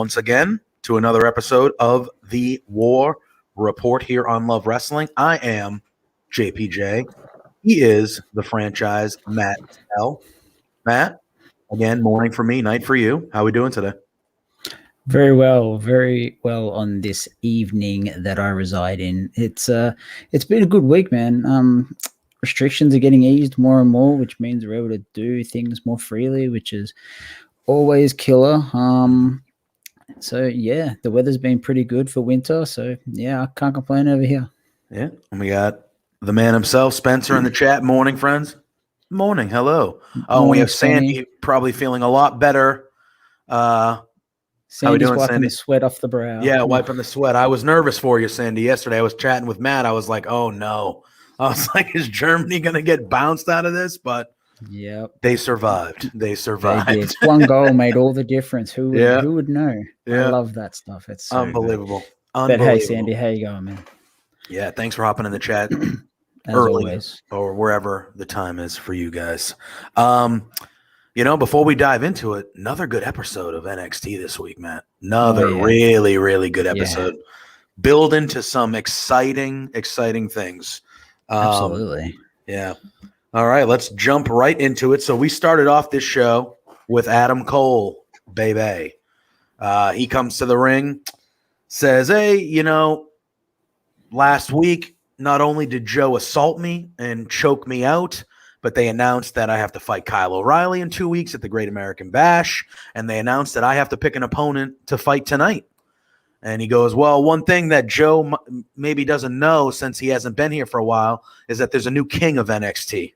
once again to another episode of the War Report here on Love Wrestling. I am JPJ. He is the franchise, Matt L. Matt, again, morning for me, night for you. How are we doing today? Very well on this evening that I reside in. It's been a good week, man. Restrictions are getting eased more and more, which means we're able to do things more freely, which is always killer. So yeah, the weather's been pretty good for winter. So yeah, I can't complain over here. Yeah, and we got the man himself, Spencer, in the chat. Morning, friends. Morning, hello. Oh, we have Sandy probably feeling a lot better. Sandy's wiping Sandy? The sweat off the brow. Yeah, wiping the sweat. I was nervous for you, Sandy. Yesterday I was chatting with Matt. I was like, oh no. I was like, is Germany going to get bounced out of this? But yep, they survived. They survived. They did. One goal made all the difference. Who would know? Yeah. I love that stuff. It's so unbelievable. But hey, Sandy, how you going, man? Yeah, thanks for hopping in the chat As early always. Or wherever the time is for you guys. Before we dive into it, another good episode of NXT this week, Matt. Another really, really good episode. Yeah. Build into some exciting things. Absolutely. Yeah. All right, let's jump right into it. So we started off this show with Adam Cole, baby. He comes to the ring, says, hey, last week, not only did Joe assault me and choke me out, but they announced that I have to fight Kyle O'Reilly in 2 weeks at the Great American Bash, and they announced that I have to pick an opponent to fight tonight. And he goes, well, one thing that Joe maybe doesn't know since he hasn't been here for a while is that there's a new king of NXT,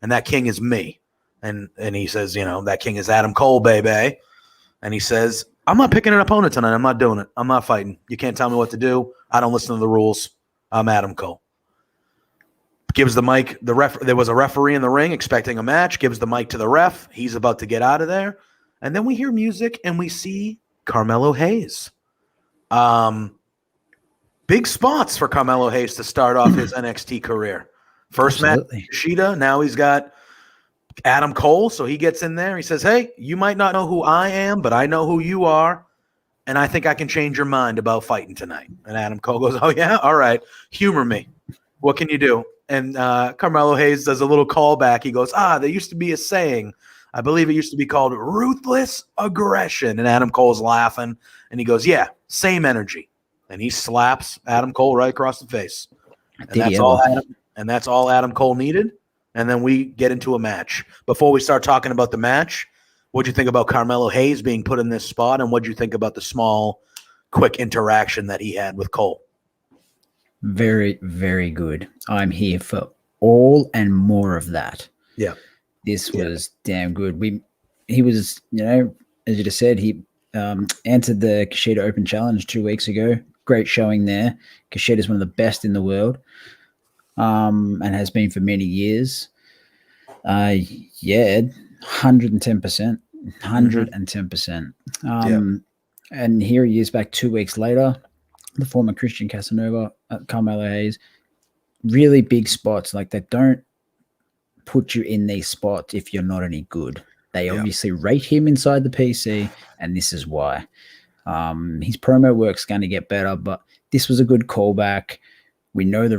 and that king is me. And he says, that king is Adam Cole, baby. And he says, I'm not picking an opponent tonight. I'm not doing it. I'm not fighting. You can't tell me what to do. I don't listen to the rules. I'm Adam Cole. Gives the mic, there was a referee in the ring expecting a match, gives the mic to the ref. He's about to get out of there. And then we hear music and we see Carmelo Hayes. Big spots for Carmelo Hayes to start off his NXT career. First match, Kushida. Now he's got Adam Cole, so he gets in there. He says, hey, you might not know who I am, but I know who you are, and I think I can change your mind about fighting tonight. And Adam Cole goes, oh, yeah? All right. Humor me. What can you do? And Carmelo Hayes does a little callback. He goes, there used to be a saying. I believe it used to be called ruthless aggression. And Adam Cole's laughing, and he goes, yeah, same energy. And he slaps Adam Cole right across the face. And that's all Adam Cole needed. And then we get into a match. Before we start talking about the match, what'd you think about Carmelo Hayes being put in this spot? And what'd you think about the small, quick interaction that he had with Cole? Very, very good. I'm here for all and more of that. Yeah. This was damn good. He was, as you just said, he entered the Kushida Open Challenge 2 weeks ago. Great showing there. Kushida is one of the best in the world. And has been for many years. 110%. 110%. And here he is back 2 weeks later. The former Christian Casanova, Carmelo Hayes. Really big spots. Like, they don't put you in these spots if you're not any good. They obviously rate him inside the PC, and this is why. His promo work's going to get better, but this was a good callback. We know the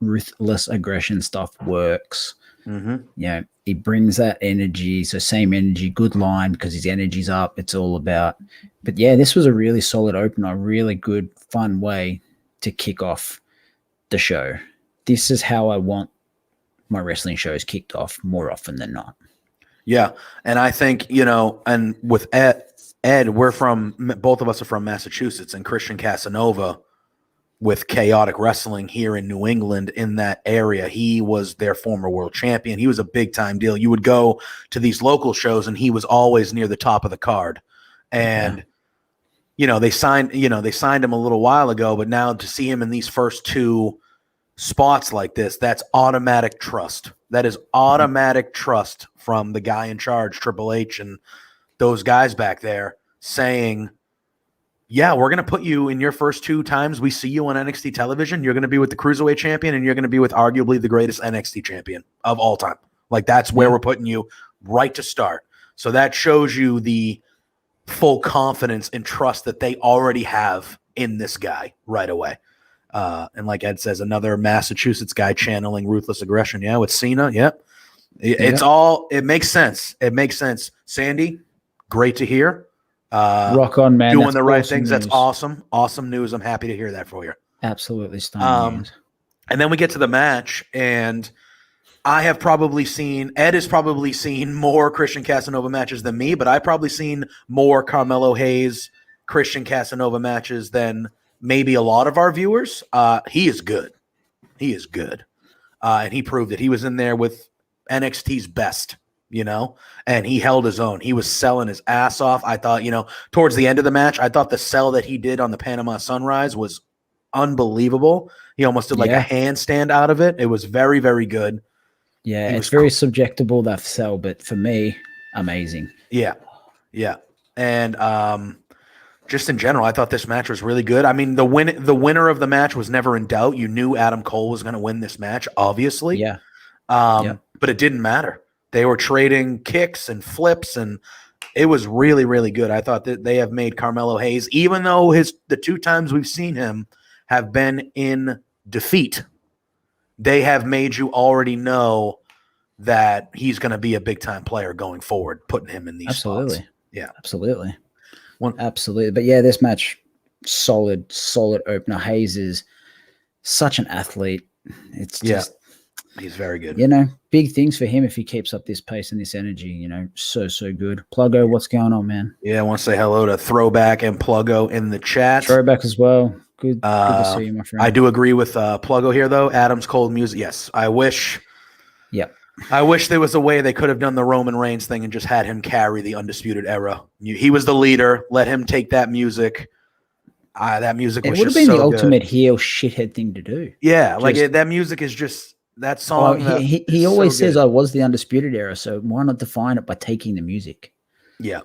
ruthless aggression stuff works. Mm-hmm. He brings that energy. So same energy, good line because his energy's up. It's all about. But yeah, this was a really solid opener, really good, fun way to kick off the show. This is how I want my wrestling shows kicked off more often than not. Yeah, and I think, and with Ed, both of us are from Massachusetts, and Christian Casanova with Chaotic Wrestling here in New England in that area. He was their former world champion. He was a big time deal. You would go to these local shows and he was always near the top of the card. And, they signed him a little while ago, but now to see him in these first two spots like this, that's automatic trust. That is automatic trust from the guy in charge, Triple H, and those guys back there saying, yeah, we're going to put you in your first 2 times we see you on NXT television. You're going to be with the Cruiserweight champion, and you're going to be with arguably the greatest NXT champion of all time. Like, that's where we're putting you right to start. So that shows you the full confidence and trust that they already have in this guy right away. And like Ed says, another Massachusetts guy channeling ruthless aggression. Yeah, with Cena. Yep. It makes sense. It makes sense. Sandy, great to hear. Rock on, man. Doing That's the right awesome things. news. That's awesome. Awesome news. I'm happy to hear that for you. Absolutely stunning news. And then we get to the match, and Ed has probably seen more Christian Casanova matches than me, but I've probably seen more Carmelo Hayes, Christian Casanova matches than maybe a lot of our viewers. He is good. He is good. And he proved it. He was in there with NXT's best, and he held his own. He was selling his ass off. I thought, towards the end of the match, I thought the sell that he did on the Panama Sunrise was unbelievable. He almost did like a handstand out of it. It was very, very good. Yeah, it's very subjectable, that sell, but for me, amazing. Yeah. Yeah. And just in general, I thought this match was really good. I mean, the winner of the match was never in doubt. You knew Adam Cole was going to win this match, obviously. Yeah. But it didn't matter. They were trading kicks and flips, and it was really, really good. I thought that they have made Carmelo Hayes, even though the 2 times we've seen him have been in defeat, they have made you already know that he's going to be a big-time player going forward, putting him in these spots. Yeah. Absolutely. Absolutely. But yeah, this match, solid opener. Hayes is such an athlete. It's just he's very good. Big things for him if he keeps up this pace and this energy. So good. Pluggo, what's going on, man? Yeah, I want to say hello to Throwback and Pluggo in the chat. Throwback as well. Good to see you, my friend. I do agree with Pluggo here, though. Adam's Cold Music. Yes, I wish. Yep. I wish there was a way they could have done the Roman Reigns thing and just had him carry the Undisputed Era. He was the leader. Let him take that music. That music was just so good. It would have been the ultimate heel shithead thing to do. Yeah, that music is just that song. He always says, "I was the Undisputed Era," so why not define it by taking the music? Yeah.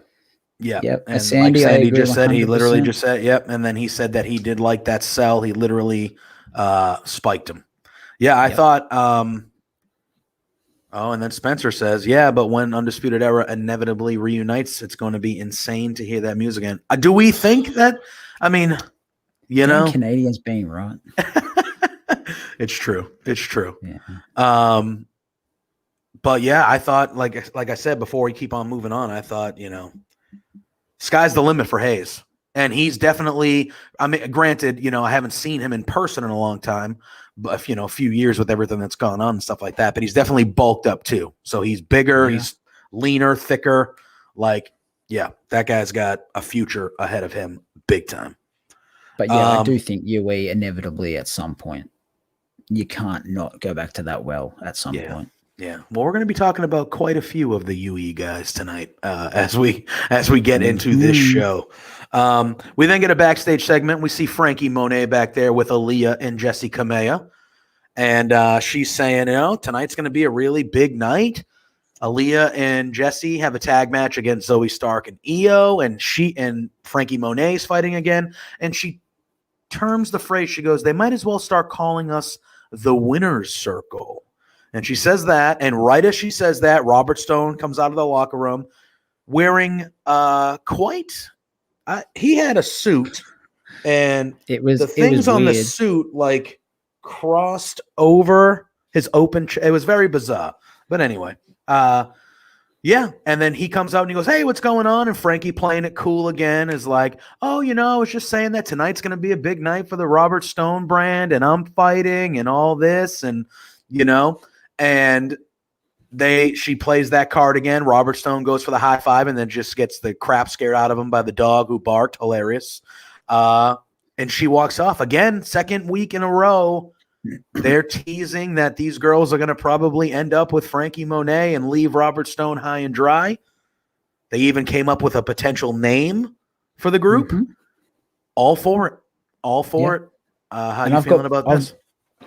Yeah. Yep. And Sandy, like Sandy just said, 100%. he literally just said, yep. And then he said that he did like that sell. He literally spiked him. Yeah, I thought and then Spencer says, yeah, but when Undisputed Era inevitably reunites, it's going to be insane to hear that music again. Do we think that? I mean, Canadians being right. It's true. It's true. Yeah. But yeah, I thought, like I said before, we keep on moving on. I thought, sky's the limit for Hayes. And he's definitely, I mean, granted, I haven't seen him in person in a long time, but, a few years with everything that's gone on and stuff like that, but he's definitely bulked up too. So he's bigger, he's leaner, thicker. That guy's got a future ahead of him big time. But yeah, I do think UE inevitably at some point, you can't not go back to that well at some point. Yeah. Well, we're going to be talking about quite a few of the UE guys tonight as we get into this show. We then get a backstage segment. We see Frankie Monet back there with Aaliyah and Jessie Kamea. And she's saying, tonight's going to be a really big night. Aaliyah and Jessie have a tag match against Zoe Stark and Io, and she and Frankie Monet is fighting again. And she terms the phrase, she goes, they might as well start calling us the winner's circle. And she says that, and right as she says that, Robert Stone comes out of the locker room wearing he had a suit, and the things on the suit like crossed over his open it was very bizarre. But anyway, and then he comes out and he goes, hey, what's going on? And Frankie, playing it cool again, is like, oh, I was just saying that tonight's going to be a big night for the Robert Stone brand, and I'm fighting and all this, and and she plays that card again. Robert Stone goes for the high five and then just gets the crap scared out of him by the dog who barked. Hilarious. And she walks off again. Second week in a row, they're teasing that these girls are going to probably end up with Frankie Monet and leave Robert Stone high and dry. They even came up with a potential name for the group. Mm-hmm. All for it. How are you feeling about this?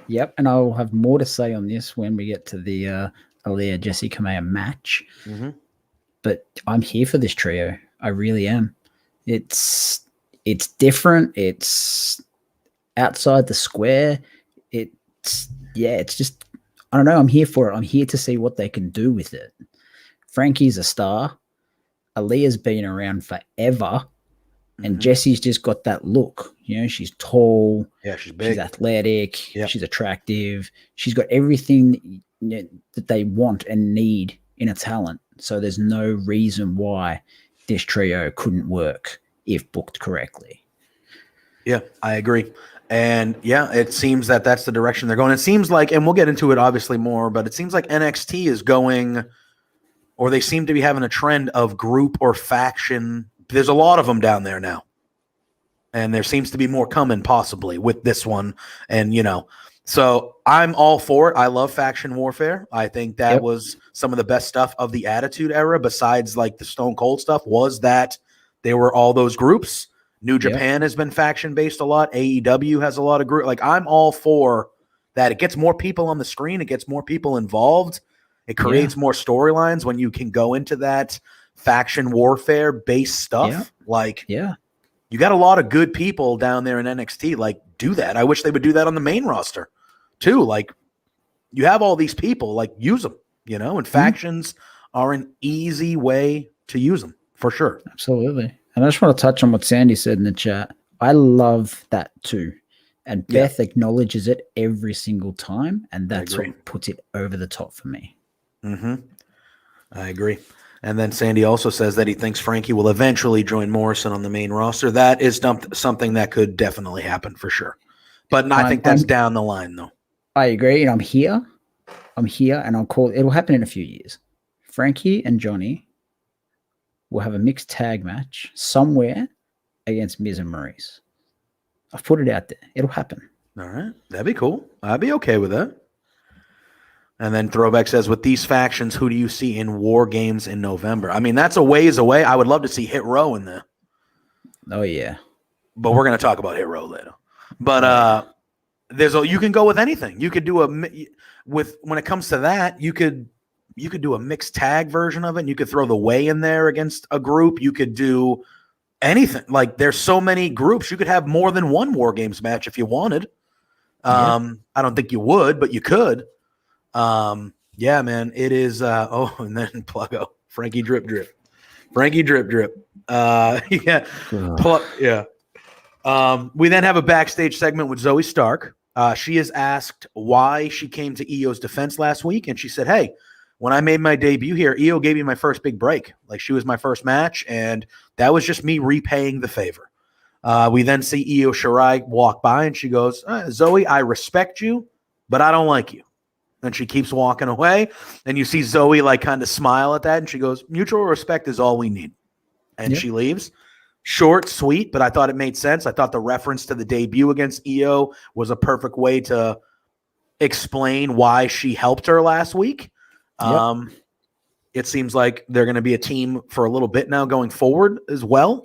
Yep, and I'll have more to say on this when we get to the Aaliyah Jessie Kamea match. Mm-hmm. But I'm here for this trio. I really am. It's different. It's outside the square. It's just, I don't know. I'm here for it. I'm here to see what they can do with it. Frankie's a star. Aaliyah's been around forever, and Mhm. Jessie's just got that look. You know, she's tall, Yeah, she's big. she's athletic, Yep. she's attractive, she's got everything that they want and need in a talent. So there's no reason why this trio couldn't work if booked correctly. Yeah, I agree. And yeah, it seems that that's the direction they're going. It seems like, and we'll get into it obviously more, but it seems like NXT is going, or they seem to be having a trend of group or faction. There's a lot of them down there now. And there seems to be more coming possibly with this one. And, so I'm all for it. I love faction warfare. I think that was some of the best stuff of the Attitude Era, besides like the Stone Cold stuff, was that there were all those groups. New Japan has been faction-based a lot. AEW has a lot of group. Like, I'm all for that. It gets more people on the screen. It gets more people involved. It creates more storylines when you can go into that faction warfare-based stuff. You got a lot of good people down there in NXT. Like, do that. I wish they would do that on the main roster, too. Like, you have all these people. Like, use them, and factions are an easy way to use them, for sure. Absolutely. And I just want to touch on what Sandy said in the chat. I love that too. And Beth acknowledges it every single time. And that's what puts it over the top for me. Mm-hmm. I agree. And then Sandy also says that he thinks Frankie will eventually join Morrison on the main roster. That is something that could definitely happen for sure. But I think that's down the line, though. I agree. And I'm here, and I'll call it. It'll happen in a few years. Frankie and Johnny will have a mixed tag match somewhere against Miz and Maurice. I've put it out there. It'll happen. All right. That'd be cool. I'd be okay with that. And then Throwback says, with these factions, who do you see in War Games in November? I mean, that's a ways away. I would love to see Hit Row in there. Oh, yeah. But we're going to talk about Hit Row later. But you can go with anything. You could do when it comes to that, you could do a mixed tag version of it. And you could throw the Way in there against a group. You could do anything. Like, there's so many groups. You could have more than one War Games match if you wanted. I don't think you would, but you could. Yeah, man, it is. And then Pluggo, Frankie Drip Drip. We then have a backstage segment with Zoe Stark. She is asked why she came to EO's defense last week, and she said, "Hey, when I made my debut here, EO gave me my first big break. Like, she was my first match, and that was just me repaying the favor." We then see Io Shirai walk by, and she goes, "Zoe, I respect you, but I don't like you." And she keeps walking away, and you see Zoe like kind of smile at that, and she goes, "Mutual respect is all we need." And she leaves. Short, sweet, but I thought it made sense. I thought the reference to the debut against Io was a perfect way to explain why she helped her last week. It seems like they're going to be a team for a little bit now going forward as well.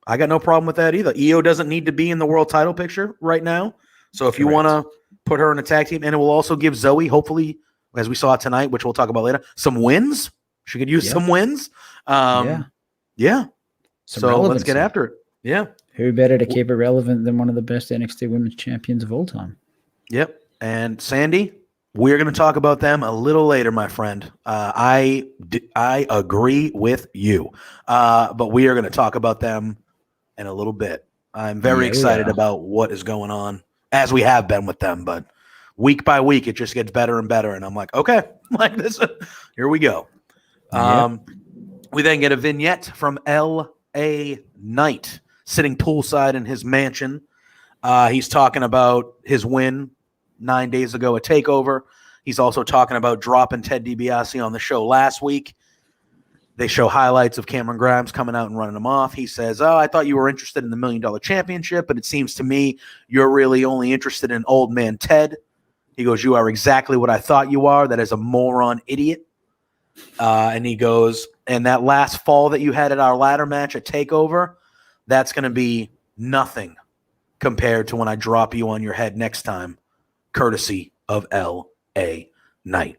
I got no problem with that either. Io doesn't need to be in the world title picture right now. So if you want to put her in a tag team, and it will also give Zoe, hopefully, as we saw tonight, which we'll talk about later, some wins. She could use some wins. So let's get after it. Yeah. Who better to keep it relevant than one of the best NXT Women's Champions of all time? Yep. And Sandy, we're going to talk about them a little later, my friend. I agree with you. But we are going to talk about them in a little bit. I'm very excited about what is going on, as we have been with them. But week by week, it just gets better and better. And I'm like, okay, like this. Here we go. We then get a vignette from L.A. Knight sitting poolside in his mansion. He's talking about his win 9 days ago at TakeOver. He's also talking about dropping Ted DiBiase on the show last week. They show highlights of Cameron Grimes coming out and running him off. He says, I thought you were interested in the $1 Million Championship, but it seems to me you're really only interested in old man Ted. He goes, you are exactly what I thought you are. That is a moron idiot. And he goes, and that last fall that you had at our ladder match at TakeOver, that's going to be nothing compared to when I drop you on your head next time, courtesy of L.A. Knight.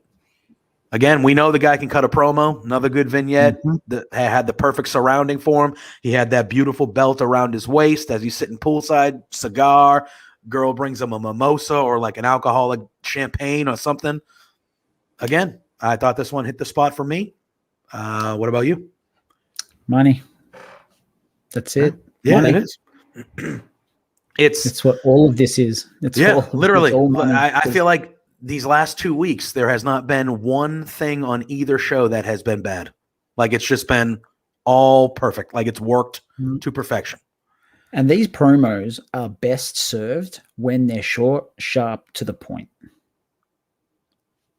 Again, we know the guy can cut a promo. Another good vignette that had the perfect surrounding for him. He had that beautiful belt around his waist as he's sitting poolside, cigar. Girl brings him a mimosa or like an alcoholic champagne or something. Again, I thought this one hit the spot for me. What about you? Money. That's it. Yeah, Money. it is. It's what all of this is. It's literally. It's all money. I feel like these last 2 weeks, there has not been one thing on either show that has been bad. Like it's just been all perfect. Like it's worked to perfection. And these promos are best served when they're short, sharp, to the point.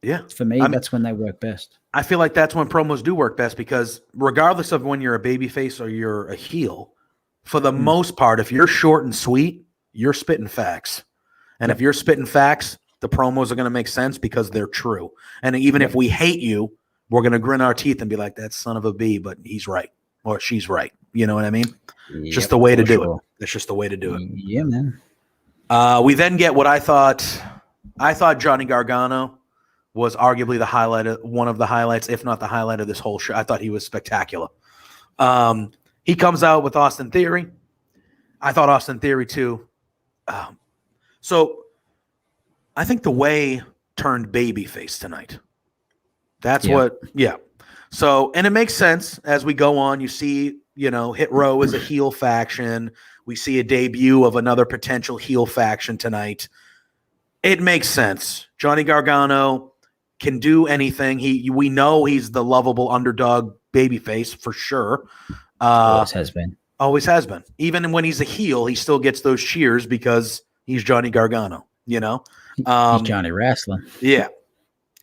Yeah. For me, that's when they work best. I feel like that's when promos do work best because regardless of when you're a babyface or you're a heel, for the most part, if you're short and sweet, you're spitting facts. And if you're spitting facts, the promos are going to make sense because they're true. And even if we hate you, we're going to grin our teeth and be like, that son of a B, but he's right. Or she's right. You know what I mean? Just the way to do it. It's just the way to do it. Yeah, man. We then get what I thought Johnny Gargano was arguably one of the highlights, if not the highlight of this whole show. I thought he was spectacular. He comes out with Austin Theory. I thought Austin Theory too. So I think the way turned babyface tonight. That's what. So, and it makes sense as we go on. You see, Hit Row is a heel faction. We see a debut of another potential heel faction tonight. It makes sense. Johnny Gargano can do anything. We know he's the lovable underdog babyface for sure. Always has been. Always has been. Even when he's a heel, he still gets those cheers because he's Johnny Gargano, He's Johnny Wrestling. Yeah.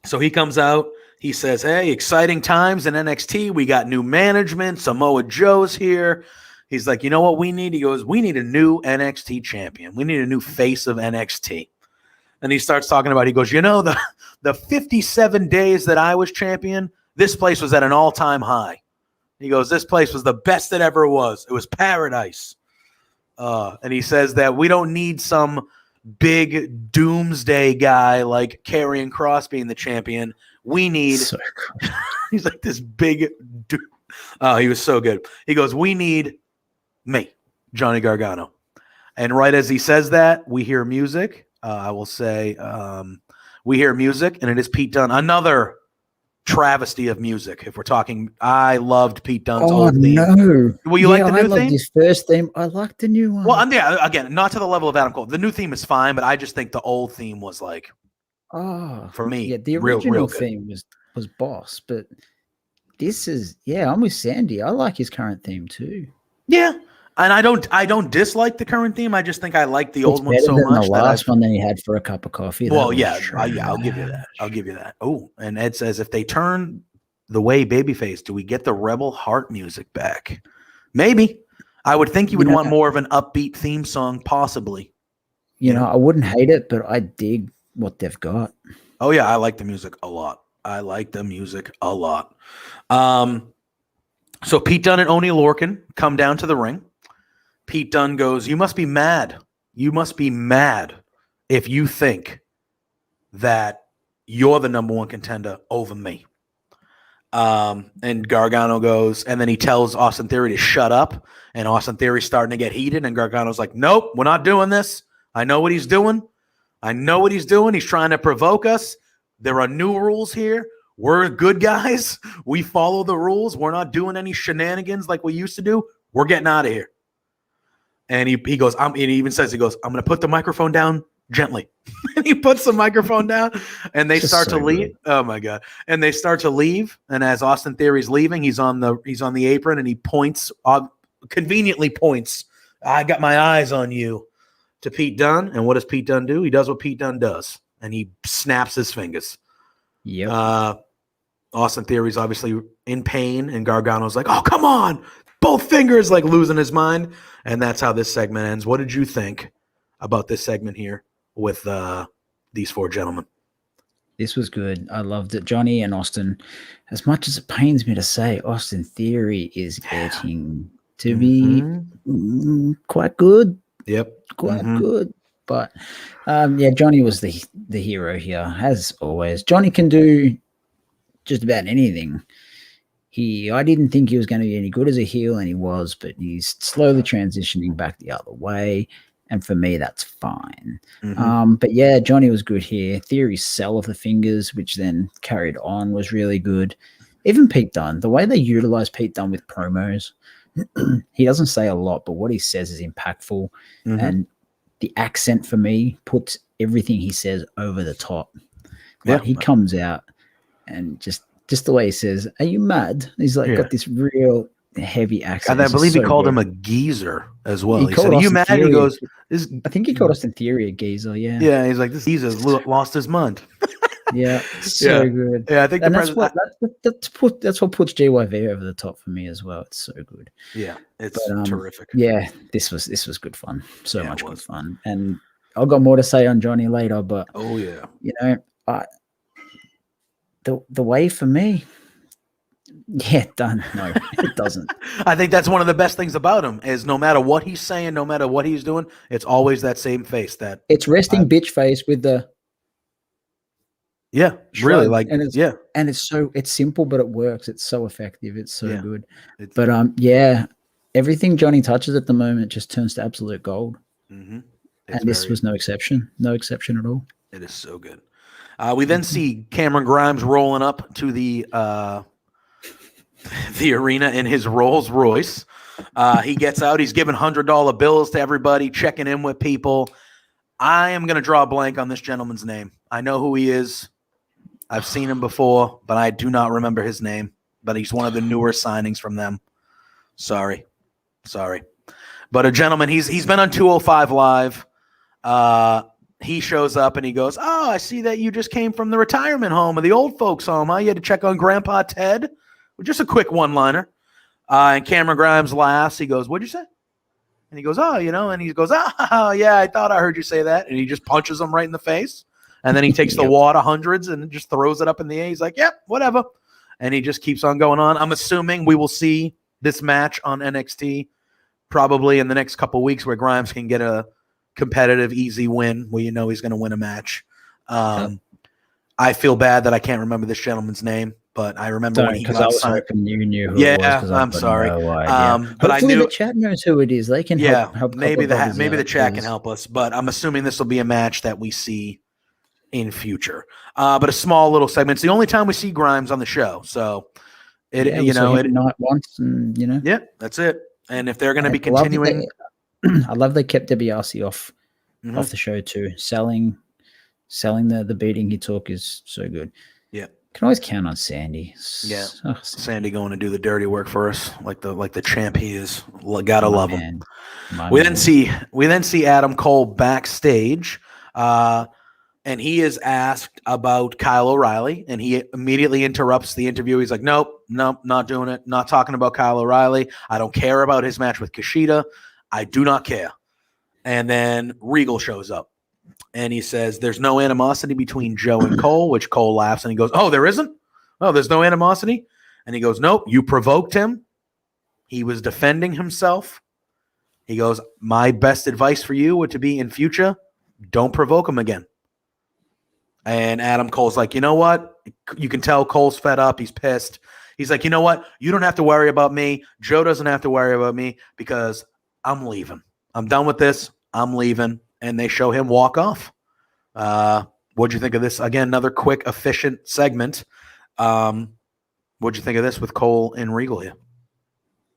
So he comes out. He says, hey, exciting times in NXT. We got new management. Samoa Joe's here. He's like, you know what we need? He goes, we need a new NXT champion. We need a new face of NXT. And he starts talking about, he goes, the 57 days that I was champion, this place was at an all-time high. He goes, this place was the best it ever was. It was paradise. And he says that we don't need some big doomsday guy like Karrion Kross being the champion. We need he's like this big dude. Oh, he was so good. He goes, we need me, Johnny Gargano. And right as he says that, we hear music. I will say we hear music, and it is Pete Dunne. Another travesty of music. If we're talking, I loved Pete Dunne's old theme. No. Well, you like the new theme? His first theme. I like the new one. Well, again, not to the level of Adam Cole. The new theme is fine, but I just think the old theme was like, for me, yeah, the original theme was boss, but this is, I'm with Sandy. I like his current theme too. Yeah. And I don't dislike the current theme. I just think I like the old one so much. The last one that he had for a cup of coffee. Well, I'll give you that. I'll give you that. Oh, and Ed says if they turn the way babyface, do we get the Rebel Heart music back? Maybe. I would think you would want more of an upbeat theme song, possibly. I wouldn't hate it, but I dig what they've got. Oh yeah, I like the music a lot. So Pete Dunne and Oney Lorcan come down to the ring. Pete Dunne goes, you must be mad. You must be mad if you think that you're the number one contender over me. And Gargano goes, and then he tells Austin Theory to shut up. And Austin Theory's starting to get heated. And Gargano's like, nope, we're not doing this. I know what he's doing. He's trying to provoke us. There are new rules here. We're good guys. We follow the rules. We're not doing any shenanigans like we used to do. We're getting out of here. And he goes, and he even says, I'm going to put the microphone down gently. And he puts the microphone down and they start to leave. Good. Oh my God. And they start to leave. And as Austin Theory's leaving, he's on the apron and he conveniently points. I got my eyes on you to Pete Dunne. And what does Pete Dunne do? He does what Pete Dunne does. And he snaps his fingers. Yep. Austin Theory's obviously in pain, and Gargano's like, oh, come on. Both fingers, like losing his mind. And that's how this segment ends. What did you think about this segment here with these four gentlemen? This was good. I loved it. Johnny and Austin, as much as it pains me to say, Austin Theory is getting to be quite good. Yep. Quite good. But, Johnny was the hero here, as always. Johnny can do just about anything. I didn't think he was going to be any good as a heel, and he was, but he's slowly transitioning back the other way, and for me, that's fine. But Johnny was good here. Theory's sell of the fingers, which then carried on, was really good. even Pete Dunne, the way they utilize Pete Dunne with promos, he doesn't say a lot, but what he says is impactful. Mm-hmm. And the accent for me puts everything he says over the top. Like he comes out and just the way he says, "Are you mad?" He's like got this real heavy accent. And I believe he called him a geezer as well. He said, "Are you mad?" Theory, he goes, I think he called Austin Theory a geezer. Yeah. Yeah. He's like, this geezer's lost his mind. Yeah. So good. Yeah. I think that's what puts GYV over the top for me as well. It's so good. Yeah. It's terrific. Yeah. This was good fun. So much good fun. And I've got more to say on Johnny later, but you know, the way for me, done. No, it doesn't. I think that's one of the best things about him is no matter what he's saying, no matter what he's doing, it's always that same face. That it's resting bitch face with the really like and it's simple, but it works. It's so effective. It's so good. But everything Johnny touches at the moment just turns to absolute gold. Mm-hmm. And this was no exception. No exception at all. It is so good. We then see Cameron Grimes rolling up to the arena in his Rolls Royce. He gets out. He's giving $100 bills to everybody, checking in with people. I am going to draw a blank on this gentleman's name. I know who he is. I've seen him before, but I do not remember his name. But he's one of the newer signings from them. Sorry. But a gentleman, he's been on 205 Live. He shows up and he goes, "Oh, I see that you just came from the retirement home or the old folks home, huh? You had to check on Grandpa Ted?" Well, just a quick one-liner. And Cameron Grimes laughs. He goes, "What'd you say?" And he goes, "Oh, and he goes, "Oh, yeah, I thought I heard you say that." And he just punches him right in the face. And then he takes the water hundreds and just throws it up in the air. He's like, "Yep, whatever." And he just keeps on going on. I'm assuming we will see this match on NXT probably in the next couple of weeks where Grimes can get a competitive, easy win where he's going to win a match. I feel bad that I can't remember this gentleman's name, but I remember when he got I was signed. hoping you knew who it was. I'm sorry. But I knew the chat knows who it is. They can help maybe the chat can help us, but I'm assuming this will be a match that we see in future. But a small little segment. It's the only time we see Grimes on the show, so not once, and that's it. And if they're going to be continuing. I love they kept DiBiase off the show too. Selling the beating he took is so good. Yeah, can always count on Sandy. Yeah, Sandy going to do the dirty work for us, like the champ he is. Gotta love him. We then see Adam Cole backstage, and he is asked about Kyle O'Reilly, and he immediately interrupts the interview. He's like, "Nope, not doing it. Not talking about Kyle O'Reilly. I don't care about his match with Kushida. I do not care." And then Regal shows up and he says, "There's no animosity between Joe and Cole," which Cole laughs and he goes, "Oh, there isn't? Oh, there's no animosity?" And he goes, "Nope, you provoked him. He was defending himself." He goes, "My best advice for you would to be in future, don't provoke him again." And Adam Cole's like, "You know what? You can tell Cole's fed up. He's pissed." He's like, "You know what? You don't have to worry about me. Joe doesn't have to worry about me because I'm leaving. I'm done with this. I'm leaving." And they show him walk off. What'd you think of this? Again, another quick, efficient segment. What'd you think of this with Cole and Regal here?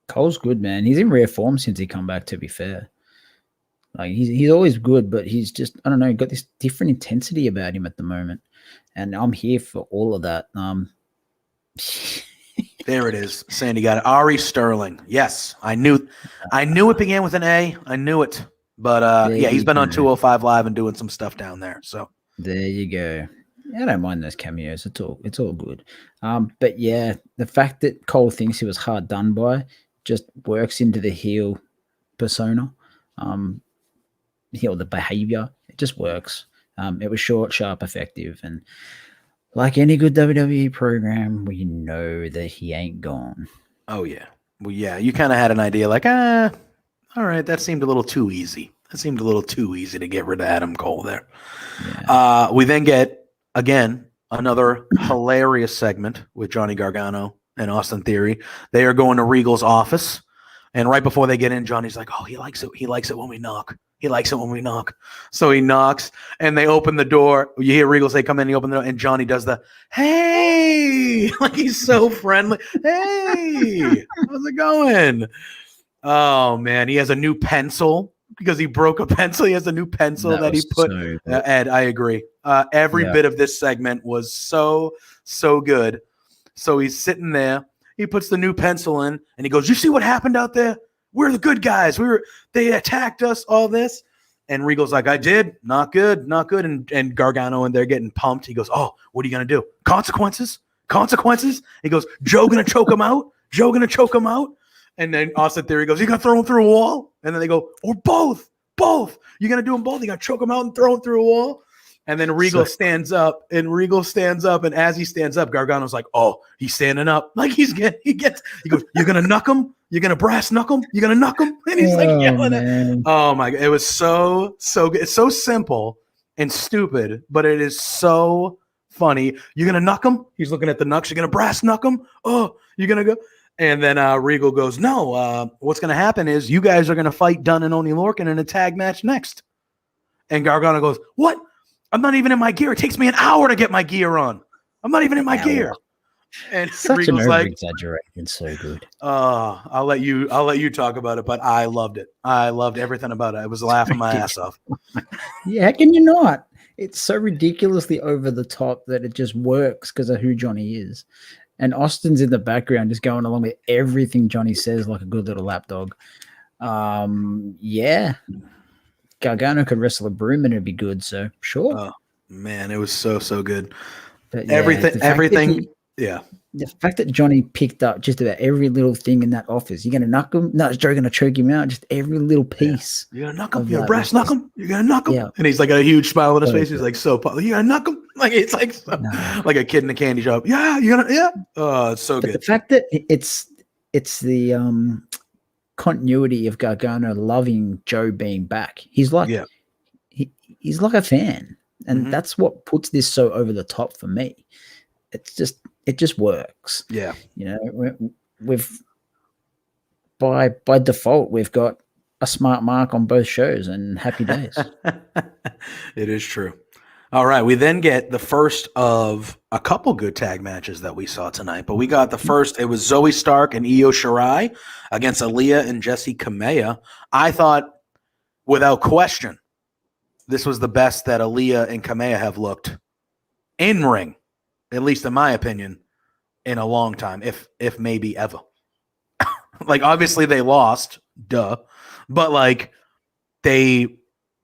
Cole's good, man. He's in rare form since he come back, to be fair. Like he's always good, but he's just, I don't know, got this different intensity about him at the moment. And I'm here for all of that. There it is. Sandy got it. Ari Sterling. Yes, I knew it began with an A. I knew it. But he's been on 205 Live and doing some stuff down there. So there you go. I don't mind those cameos. It's all good. But yeah, the fact that Cole thinks he was hard done by just works into the heel persona. The behavior. It just works. It was short, sharp, effective, and like any good WWE program, we know that he ain't gone. Oh, yeah. Well, yeah, you kind of had an idea like, all right, that seemed a little too easy. That seemed a little too easy to get rid of Adam Cole there. Yeah. We then get, again, another hilarious segment with Johnny Gargano and Austin Theory. They are going to Regal's office, and right before they get in, Johnny's like, "Oh, he likes it. He likes it when we knock." He likes it when we knock. So he knocks, and they open the door. You hear Regal say, come in, he open the door, and Johnny does the, hey! Like, he's so friendly. Hey! How's it going? Oh, man. He has a new pencil because he broke a pencil. He has a new pencil that he put. So Ed, I agree. Every bit of this segment was so good. So he's sitting there. He puts the new pencil in, and he goes, you see what happened out there? We're the good guys. They attacked us, all this. And Regal's like, I did. Not good. And Gargano and they're getting pumped. He goes, oh, what are you going to do? Consequences? He goes, Joe going to choke him out? And then Austin Theory goes, you going to throw him through a wall? And then they go, or both. You're going to do them both. You're going to choke him out and throw him through a wall? And then Regal stands up, and as he stands up, Gargano's like, oh, he's standing up. Like he goes, you're going to knuck him? You're going to brass knuck him? You're going to knuck him? And he's like yelling at. Oh, my God. It was so good. It's so simple and stupid, but it is so funny. You're going to knuck him? He's looking at the knucks. You're going to brass knuck him? Oh, you're going to go? And then Regal goes, no, what's going to happen is you guys are going to fight Dunn and Oney Lorcan in a tag match next. And Gargano goes, what? I'm not even in my gear. It takes me an hour to get my gear on. I'm not even in my gear. And such Regal's an like, exaggeration, so good. I'll let you talk about it, but I loved it. I loved everything about it. I was laughing my ass off. Yeah, how can you not? It's so ridiculously over the top that it just works because of who Johnny is. And Austin's in the background just going along with everything Johnny says like a good little lapdog. Yeah. Gargano could wrestle a broom and it'd be good, so sure. Oh, man, it was so good. But everything. Yeah. The fact that Johnny picked up just about every little thing in that office. You're going to knock him? No, is Joe going to choke him out? Just every little piece. Yeah. You're going to knock him? You're going to brass knuck him? You're going to knock him? Yeah. And he's like got a huge smile on his face. He's like, so, you're going to knock him? Like, it's like like a kid in a candy shop. Yeah, you're going to, yeah. Oh, it's so good. The fact that it's the continuity of Gargano loving Joe being back. He's like, he's like a fan. And that's what puts this so over the top for me. It just works. Yeah. You know, we've by default, we've got a smart mark on both shows and happy days. It is true. All right. We then get the first of a couple good tag matches that we saw tonight, but we got the first. It was Zoe Stark and Io Shirai against Aaliyah and Jessie Kamea. I thought, without question, this was the best that Aaliyah and Kamea have looked in ring, at least in my opinion, in a long time, if maybe ever. Like, obviously they lost, duh, but like they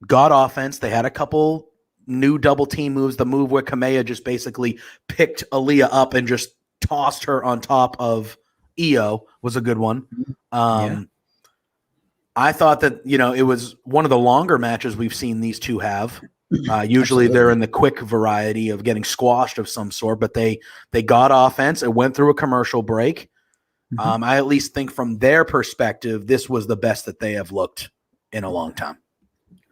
got offense. They had a couple new double team moves. The move where Kamea just basically picked Aaliyah up and just tossed her on top of Io was a good one. I thought that, it was one of the longer matches we've seen these two have. Usually they're in the quick variety of getting squashed of some sort, but they got offense. It went through a commercial break. I at least think from their perspective, this was the best that they have looked in a long time.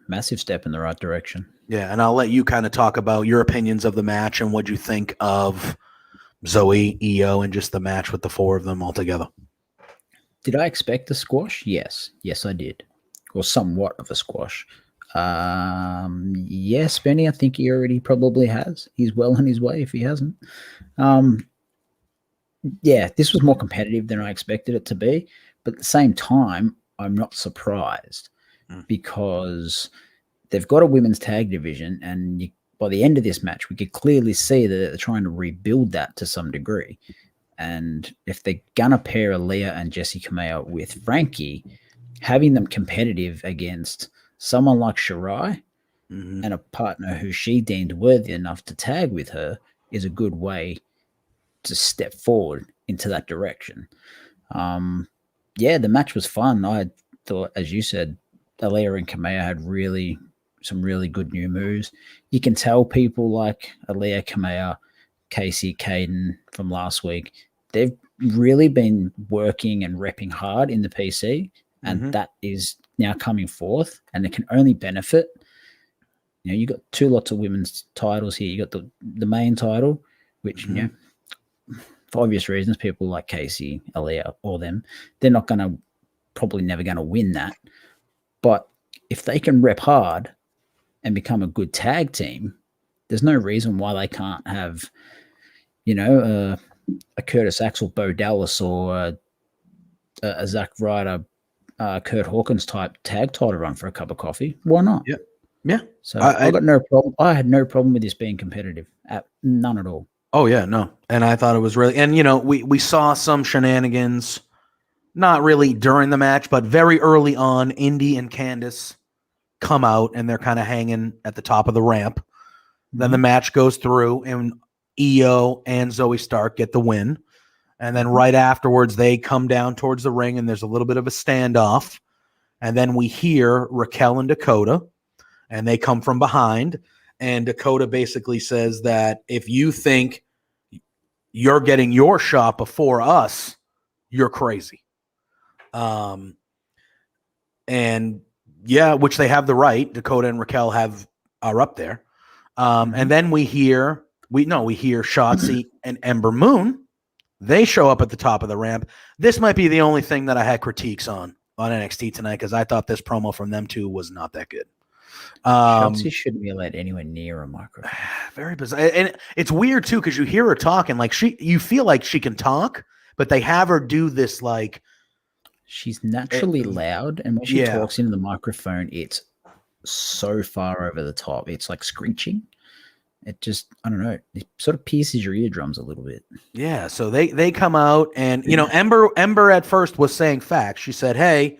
Massive step in the right direction. Yeah, and I'll let you kind of talk about your opinions of the match and what you think of Zoe, Io, and just the match with the four of them all together. Did I expect a squash? Yes. Yes, I did. Or somewhat of a squash. Yes, Benny, I think he already probably has. He's well on his way if he hasn't. Yeah, this was more competitive than I expected it to be. But at the same time, I'm not surprised because they've got a women's tag division, and by the end of this match, we could clearly see that they're trying to rebuild that to some degree. And if they're going to pair Aaliyah and Jessie Kamea with Frankie, having them competitive against someone like Shirai and a partner who she deemed worthy enough to tag with her is a good way to step forward into that direction. Yeah, the match was fun. I thought, as you said, Aaliyah and Kamea had some really good new moves. You can tell people like Aaliyah, Kamea, Casey, Caden from last week, they've really been working and repping hard in the PC, and that is now coming forth, and it can only benefit. You got two lots of women's titles here. You got the main title, which for obvious reasons, people like Casey, Aaliyah, or them, they're not going to, probably never going to win that. But if they can rep hard and become a good tag team, there's no reason why they can't have, a Curtis Axel, Bo Dallas, or a Zack Ryder, Kurt Hawkins type tag title run for a cup of coffee. Why not? Yeah. Yeah. So I got no problem. I had no problem with this being competitive. None at all. Oh yeah, no. And I thought it was really, and we saw some shenanigans, not really during the match, but very early on, Indy and Candice come out and they're kind of hanging at the top of the ramp. Then the match goes through and Io and Zoe Stark get the win. And then right afterwards, they come down towards the ring and there's a little bit of a standoff. And then we hear Raquel and Dakota, and they come from behind. And Dakota basically says that if you think you're getting your shot before us, you're crazy. And yeah, which they have the right. Dakota and Raquel are up there. And then we hear Shotzi and Ember Moon. They show up at the top of the ramp. This might be the only thing that I had critiques on NXT tonight, because I thought this promo from them two was not that good. Shotzi shouldn't be allowed anywhere near a microphone. Very bizarre. And it's weird too, because you hear her talking like you feel like she can talk, but they have her do this like she's naturally loud, and when she talks into the microphone, it's so far over the top. It's like screeching. It just, I don't know, it sort of pierces your eardrums a little bit. Yeah, so they come out, and Ember at first was saying facts. She said, "Hey,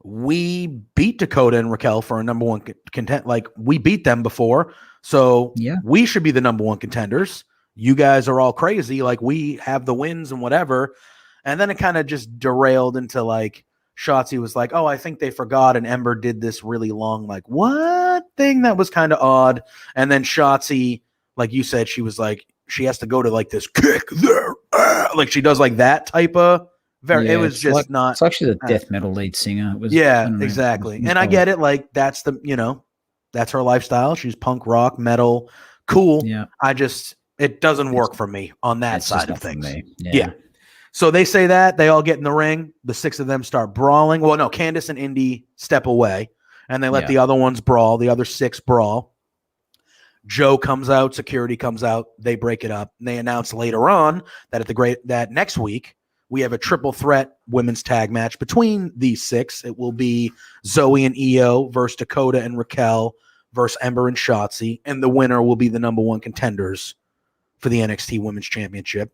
we beat Dakota and Raquel for a number one content. Like, we beat them before, so we should be the number one contenders. You guys are all crazy. Like, we have the wins and whatever." And then it kind of just derailed into like Shotzi was like, "Oh, I think they forgot," and Ember did this really long like what thing that was kind of odd. And then Shotzi, like you said, she was like, she has to go to like this kick there, like she does like that type of it was just like, not. It's like she's a death metal lead singer. It was, exactly. And I get it. Like that's that's her lifestyle. She's punk rock, metal, cool. Yeah. It doesn't work for me on that side of things. Yeah. So they say that they all get in the ring. The six of them start brawling. Well, no, Candice and Indy step away, and they let the other ones brawl. The other six brawl. Joe comes out. Security comes out. They break it up. And they announce later on that that next week we have a triple threat women's tag match between these six. It will be Zoe and Io versus Dakota and Raquel versus Ember and Shotzi, and the winner will be the number one contenders for the NXT Women's Championship.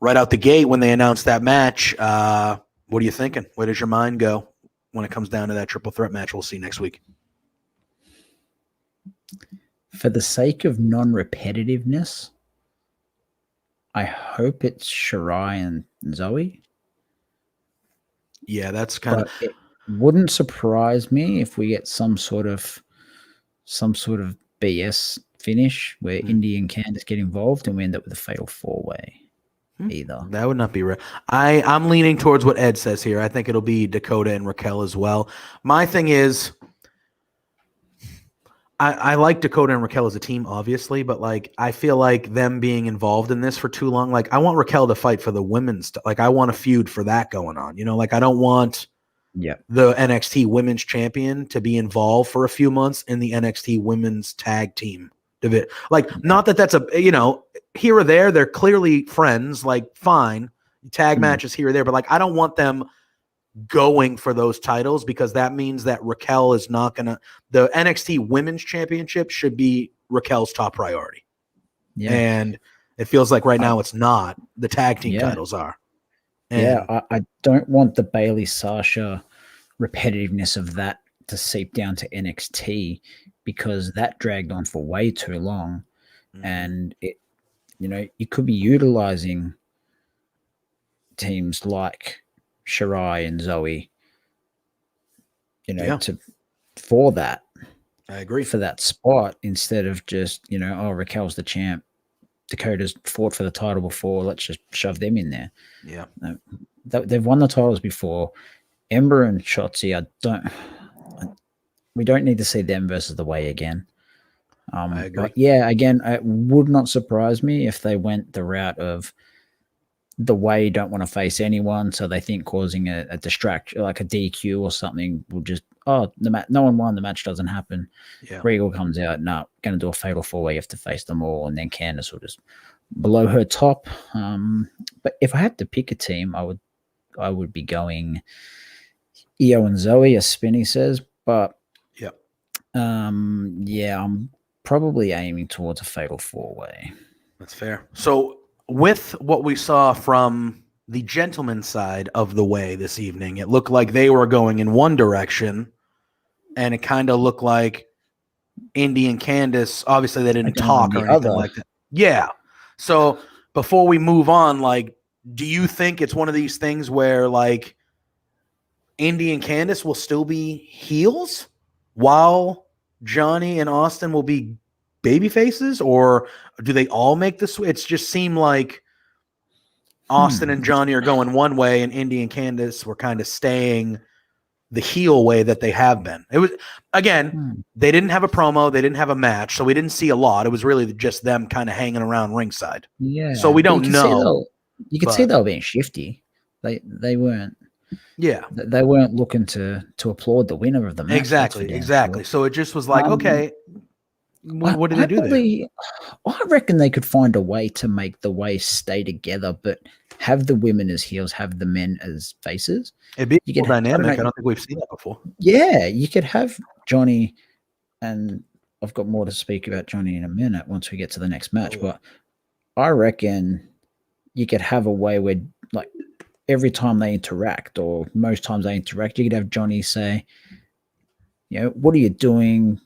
Right out the gate, when they announced that match, what are you thinking? Where does your mind go when it comes down to that triple threat match we'll see next week? For the sake of non-repetitiveness, I hope it's Shirai and Zoe. Yeah, that's kind of. It wouldn't surprise me if we get some sort of BS finish where Indy and Candice get involved and we end up with a fatal four-way. Either. That would not be real. I'm leaning towards what Ed says here. I think it'll be Dakota and Raquel as well. My thing is, I like Dakota and Raquel as a team, obviously, but like I feel like them being involved in this for too long. Like I want Raquel to fight for the women's. Like I want a feud for that going on. Like I don't want the NXT Women's Champion to be involved for a few months in the NXT Women's Tag Team. Like not that that's a here or there, they're clearly friends, like fine tag matches here or there, but like I don't want them going for those titles, because that means that Raquel is not gonna, the NXT Women's Championship should be Raquel's top priority. And it feels like right now it's not. The tag team titles are. And I don't want the Bailey Sasha repetitiveness of that to seep down to NXT, because that dragged on for way too long. And it, you could be utilizing teams like Shirai and Zoe, for that. I agree. For that spot, instead of just, Raquel's the champ, Dakota's fought for the title before, let's just shove them in there. Yeah. They've won the titles before. Ember and Shotzi, we don't need to see them versus the Way again. I agree. But again, it would not surprise me if they went the route of the Way don't want to face anyone, so they think causing a distraction, like a DQ or something, will just oh, no one won, the match doesn't happen. Yeah. Regal comes out, no, going to do a fatal 4-way, you have to face them all, and then Candice will just blow her top. But if I had to pick a team, I would be going Io and Zoe, as Spinny says, but Yep. yeah, I'm probably aiming towards a fatal 4-way. That's fair. So with what we saw from the gentleman's side of the way this evening, it looked like they were going in one direction, and it kind of looked like Indy and Candice, obviously they didn't talk or anything like that. Yeah. So before we move on, like, do you think it's one of these things where like Indy and Candice will still be heels while Johnny and Austin will be baby faces, or do they all make the switch? It just seemed like Austin and Johnny are going one way and Indy and Candice were kind of staying the heel way that they have been. It was, again, they didn't have a promo, they didn't have a match, so we didn't see a lot. It was really just them kind of hanging around ringside. Yeah. So we don't know. You could see they were being shifty. They weren't. Yeah. They weren't looking to applaud the winner of the match. Exactly. So it just was like, okay, what did they do there? I reckon they could find a way to make the ways stay together, but have the women as heels, have the men as faces. It'd be a dynamic. I don't think we've seen that before. Yeah, you could have Johnny, and I've got more to speak about Johnny in a minute once we get to the next match, but I reckon you could have a way where, like, every time they interact, or most times they interact, you could have Johnny say, what are you doing?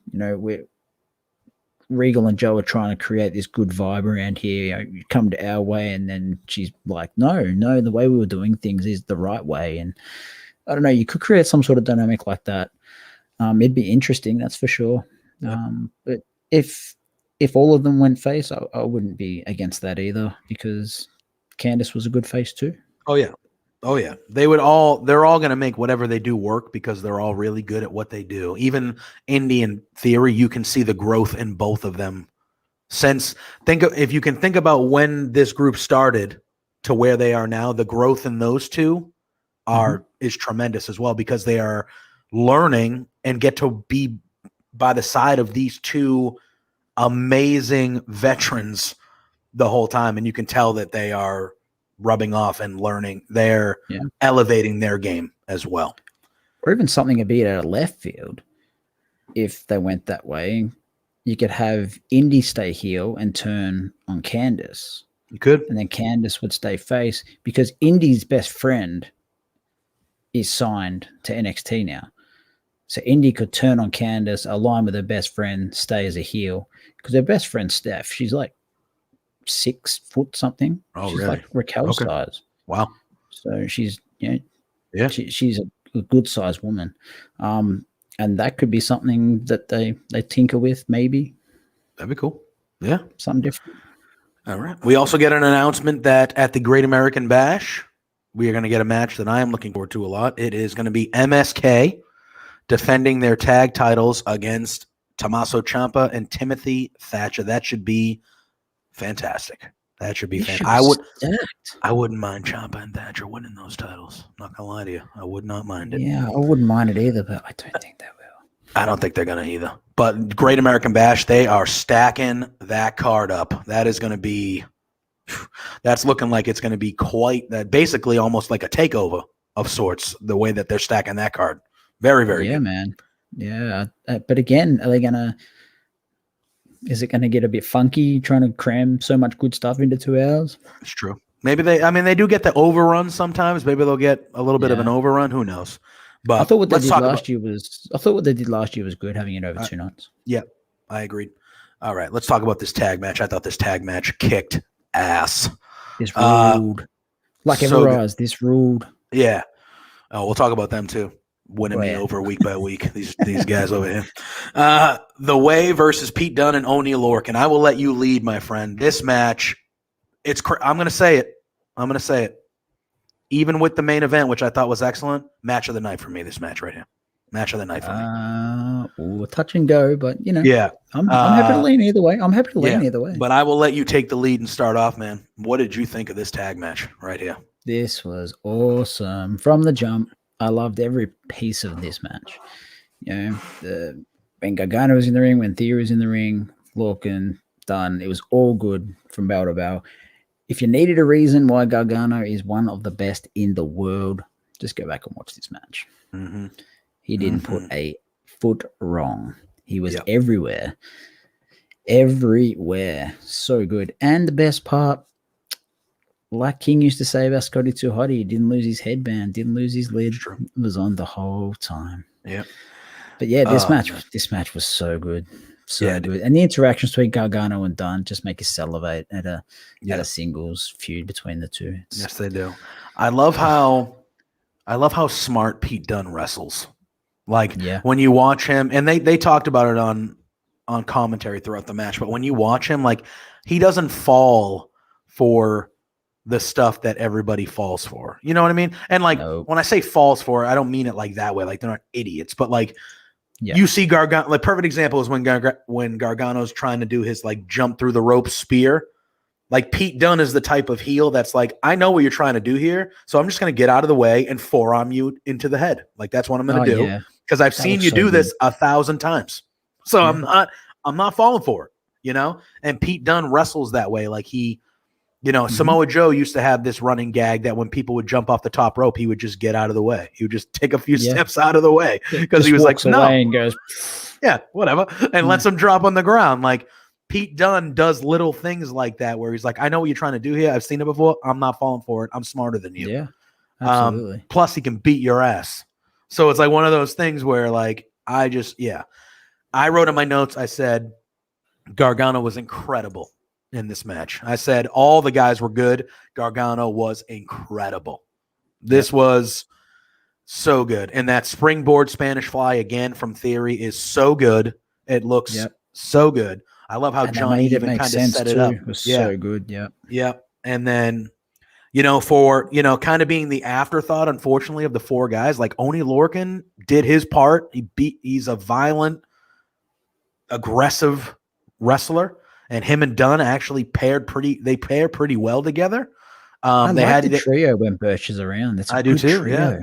Regal and Joe are trying to create this good vibe around here. You come to our way, and then she's like, no, the way we were doing things is the right way. And I don't know, you could create some sort of dynamic like that. It'd be interesting, that's for sure. Yeah. But if all of them went face, I wouldn't be against that either, because Candice was a good face too. Oh yeah. They're all going to make whatever they do work, because they're all really good at what they do. Even Indy, in theory, you can see the growth in both of them. If you can think about when this group started to where they are now, the growth in those two is tremendous as well, because they are learning and get to be by the side of these two amazing veterans the whole time. And you can tell that they are rubbing off and learning. They're elevating their game as well. Or even something a bit out of left field. If they went that way, you could have Indy stay heel and turn on Candice. You could. And then Candice would stay face, because Indy's best friend is signed to NXT now. So Indy could turn on Candice, align with her best friend, stay as a heel. Because her best friend, Steph, she's like 6 foot something. Oh, she's really? like Raquel size. Wow. So she's, she's a good sized woman. And that could be something that they tinker with, maybe. That'd be cool. Yeah. Something different. All right. We also get an announcement that at the Great American Bash, we are going to get a match that I am looking forward to a lot. It is going to be MSK defending their tag titles against Tommaso Ciampa and Timothy Thatcher. That should be fantastic. That should be fantastic. I wouldn't mind Ciampa and Thatcher winning those titles. Not gonna lie to you, I would not mind it. Yeah, I wouldn't mind it either, but I don't think they will. I don't think they're gonna either. But Great American Bash, they are stacking that card up. That is gonna be. That's looking like it's gonna be quite that. Basically, almost like a takeover of sorts. The way that they're stacking that card, very, very. Yeah, good. Man. Yeah, but again, are they gonna? Is it going to get a bit funky trying to cram so much good stuff into 2 hours? It's true. Maybe they do get the overrun sometimes. Maybe they'll get a little bit of an overrun. Who knows? But I thought what they did last year was good, having it over 2 nights. Yeah, I agreed. All right, let's talk about this tag match. I thought this tag match kicked ass. This ruled. Like Everrise, this ruled. Yeah. Oh, we'll talk about them too. Winning me over week by week. These guys over here. The Way versus Pete Dunne and O'Neal Lorcan. I will let you lead, my friend. This match, I'm going to say it. Even with the main event, which I thought was excellent, match of the night for me. This match right here, match of the night for me. Touch and go, but yeah, I'm happy to lean either way. But I will let you take the lead and start off, man. What did you think of this tag match right here? This was awesome from the jump. I loved every piece of this match. When Gargano was in the ring, when Theory was in the ring, Lorcan, Dunn, it was all good from bell to bell. If you needed a reason why Gargano is one of the best in the world, just go back and watch this match. Mm-hmm. He didn't put a foot wrong. He was Yep. everywhere. So good. And the best part, like King used to say about Scotty 2 Hotty, he didn't lose his headband, didn't lose his lid. It was on the whole time. Yeah. But yeah, this match was so good. Good. And the interactions between Gargano and Dunn just make you salivate at a singles feud between the two. Yes, they do. I love how smart Pete Dunne wrestles. Like when you watch him, and they talked about it on commentary throughout the match, but when you watch him, like he doesn't fall for the stuff that everybody falls for. You know what I mean? And like when I say falls for, I don't mean it like that way. Like they're not idiots, but like you see Gargano. Like perfect example is when Gargano's trying to do his like jump through the rope spear. Like Pete Dunne is the type of heel that's like, I know what you're trying to do here, so I'm just going to get out of the way and forearm you into the head. Like that's what I'm going to do because I've seen you do this 1,000 times. So I'm not falling for it, you know. And Pete Dunne wrestles that way. Like he, you know, Samoa Joe used to have this running gag that when people would jump off the top rope, he would just get out of the way. He would just take a few steps out of the way because he was like, no, and goes, whatever, and lets him drop on the ground. Like Pete Dunne does little things like that where he's like, I know what you're trying to do here. I've seen it before. I'm not falling for it. I'm smarter than you. Yeah, absolutely. Plus, he can beat your ass. So it's like one of those things where like I wrote in my notes, I said Gargano was incredible in this match. I said all the guys were good. Gargano was incredible. This was so good. And that springboard Spanish fly again from Theory is so good. It looks so good. I love how Johnny even kind of set it up. It was so good. Yeah. Yeah. And then, you know, for, you know, kind of being the afterthought, unfortunately, of the four guys, like Oney Lorcan did his part. He's a violent, aggressive wrestler. And him and Dunn actually pair pretty well together. I like the trio when Birch is around. I do too. Trio. Yeah.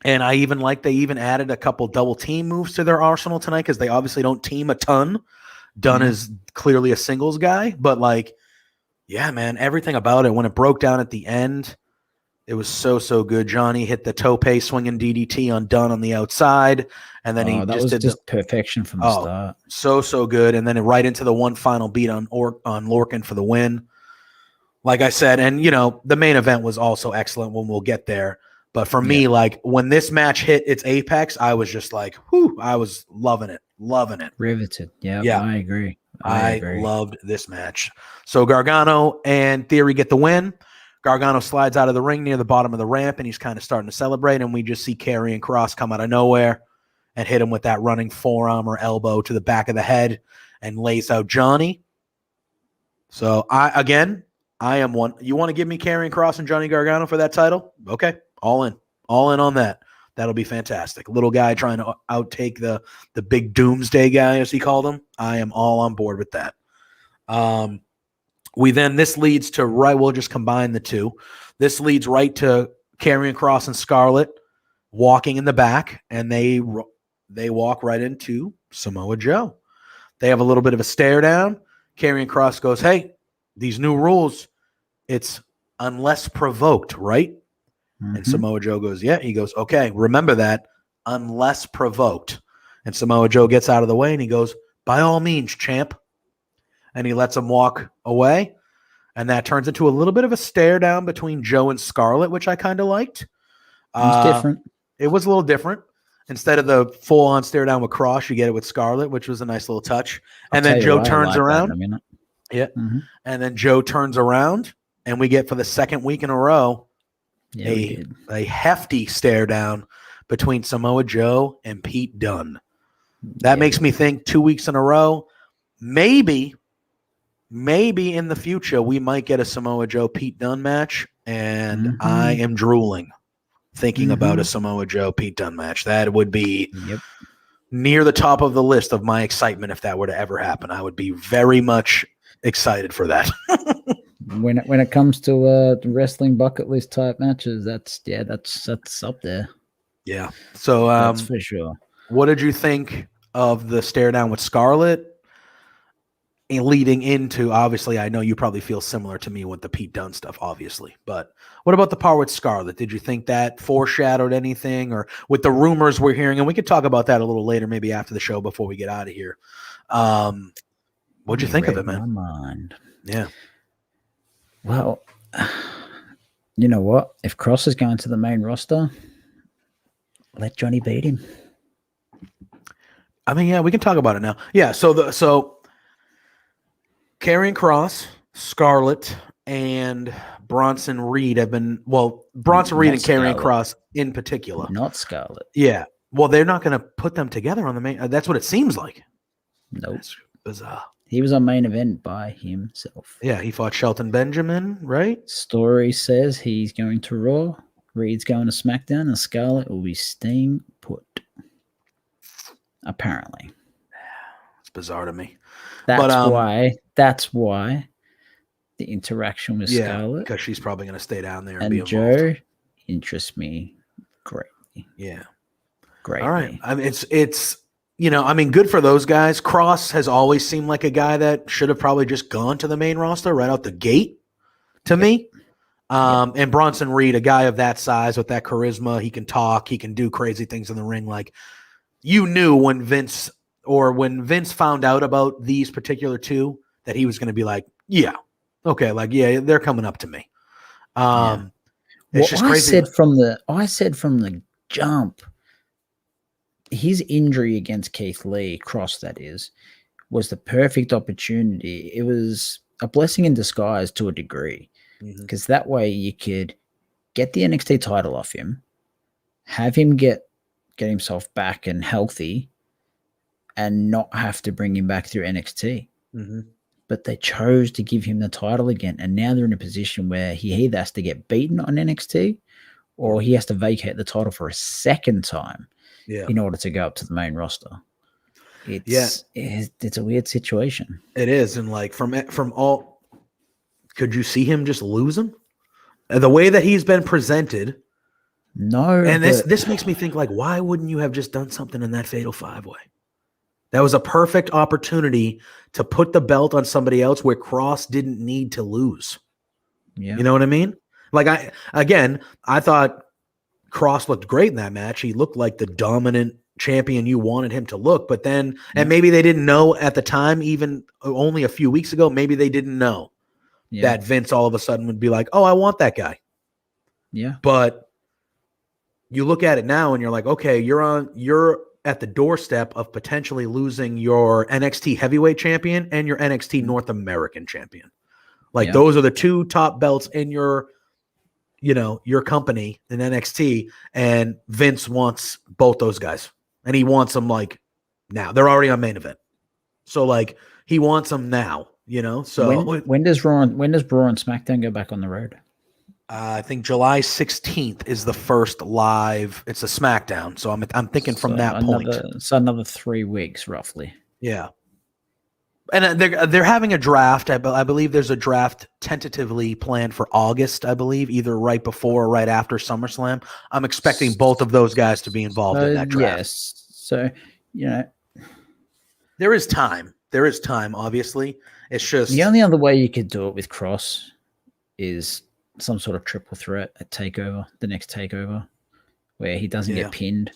And I even like they even added a couple double team moves to their arsenal tonight because they obviously don't team a ton. Dunn is clearly a singles guy, but like, yeah, man, everything about it when it broke down at the end, it was so good. Johnny hit the tope swinging DDT on Dunn on the outside, and then he just did perfection from the start. So good, and then right into the one final beat on Lorcan for the win. Like I said, and you know the main event was also excellent when we'll get there. But for me, like when this match hit its apex, I was just like, whew, I was loving it. Riveted. Yeah, I agree. I loved this match. So Gargano and Theory get the win. Gargano slides out of the ring near the bottom of the ramp, and he's kind of starting to celebrate, and we just see Karrion Kross come out of nowhere and hit him with that running forearm or elbow to the back of the head and lays out Johnny. So, I am one. You want to give me Karrion Kross and Johnny Gargano for that title? Okay, all in on that. That'll be fantastic. Little guy trying to outtake the big doomsday guy, as he called him. I am all on board with that. This leads to we'll just combine the two. This leads right to Karrion Kross and Scarlett walking in the back, and they walk right into Samoa Joe. They have a little bit of a stare down. Karrion Kross goes, "Hey, these new rules, it's unless provoked, right?" And Samoa Joe goes, "Yeah." He goes, "Okay, remember that, unless provoked." And Samoa Joe gets out of the way, and he goes, "By all means, champ." And he lets him walk away. And that turns into a little bit of a stare down between Joe and Scarlett, which I kind of liked. It was different. It was a little different. Instead of the full-on stare down with Kross, you get it with Scarlett, which was a nice little touch. And then Joe turns around. And then Joe turns around, and we get, for the second week in a row, a hefty stare down between Samoa Joe and Pete Dunne. That makes me think 2 weeks in a row, maybe in the future we might get a Samoa Joe Pete Dunne match, and I am drooling thinking about a Samoa Joe Pete Dunne match. That would be near the top of the list of my excitement if that were to ever happen. I would be very much excited for that. When it comes to wrestling bucket list type matches, that's up there. Yeah. So that's for sure. what did you think of the stare down with Scarlett? And leading into, obviously, I know you probably feel similar to me with the Pete Dunne stuff, obviously. But what about the part with Scarlett? Did you think that foreshadowed anything, or with the rumors we're hearing? And we could talk about that a little later, maybe after the show before we get out of here. What'd you think of it, man? My mind. Yeah. Well, you know what? If Cross is going to the main roster, let Johnny beat him. I mean, yeah, we can talk about it now. Yeah, so Karrion Kross, Scarlett, and Bronson Reed have been Bronson Reed and Karrion Kross in particular. Not Scarlett. Yeah. Well, they're not going to put them together on the main. That's what it seems like. Nope. That's bizarre. He was on main event by himself. Yeah, he fought Shelton Benjamin, right? Story says he's going to Raw, Reed's going to SmackDown, and Scarlett will be staying put. Apparently. It's bizarre to me. That's why the interaction with Scarlett. Because she's probably going to stay down there and be involved. Joe interests me greatly. Yeah. Greatly. All right. I mean, it's good for those guys. Cross has always seemed like a guy that should have probably just gone to the main roster right out the gate to me. And Bronson Reed, a guy of that size with that charisma, he can talk, he can do crazy things in the ring. Like, you knew when Vince found out about these particular two that he was going to be like, yeah, okay, like, yeah, they're coming up to me. It's just crazy. I said from the jump, his injury against Keith Lee, Cross that is, was the perfect opportunity. It was a blessing in disguise to a degree, because that way you could get the NXT title off him, have him get himself back and healthy, and not have to bring him back through NXT. But they chose to give him the title again, and now they're in a position where he either has to get beaten on NXT or he has to vacate the title for a second time in order to go up to the main roster. It's a weird situation. It is, and like from all, could you see him just losing? The way that he's been presented. No. And this makes me think, like, why wouldn't you have just done something in that Fatal 5-Way? That was a perfect opportunity to put the belt on somebody else where Cross didn't need to lose. Yeah. You know what I mean? Like, I thought Cross looked great in that match. He looked like the dominant champion you wanted him to look. But then, and maybe they didn't know at the time, even only a few weeks ago, maybe they didn't know that Vince all of a sudden would be like, oh, I want that guy. Yeah. But you look at it now and you're like, okay, you're at the doorstep of potentially losing your NXT heavyweight champion and your NXT North American champion. Like, those are the two top belts in your company in NXT, and Vince wants both those guys, and he wants them like now. They're already on main event. So like, he wants them now, so when does Raw and SmackDown go back on the road? I think July 16th is the first live. It's a SmackDown, so I'm thinking from that point. So another 3 weeks, roughly. Yeah, and they're having a draft. I believe there's a draft tentatively planned for August. I believe either right before or right after SummerSlam. I'm expecting both of those guys to be involved in that draft. Yes, so there is time. There is time. Obviously, it's just the only other way you could do it with Cross is some sort of triple threat at TakeOver, the next TakeOver, where he doesn't get pinned.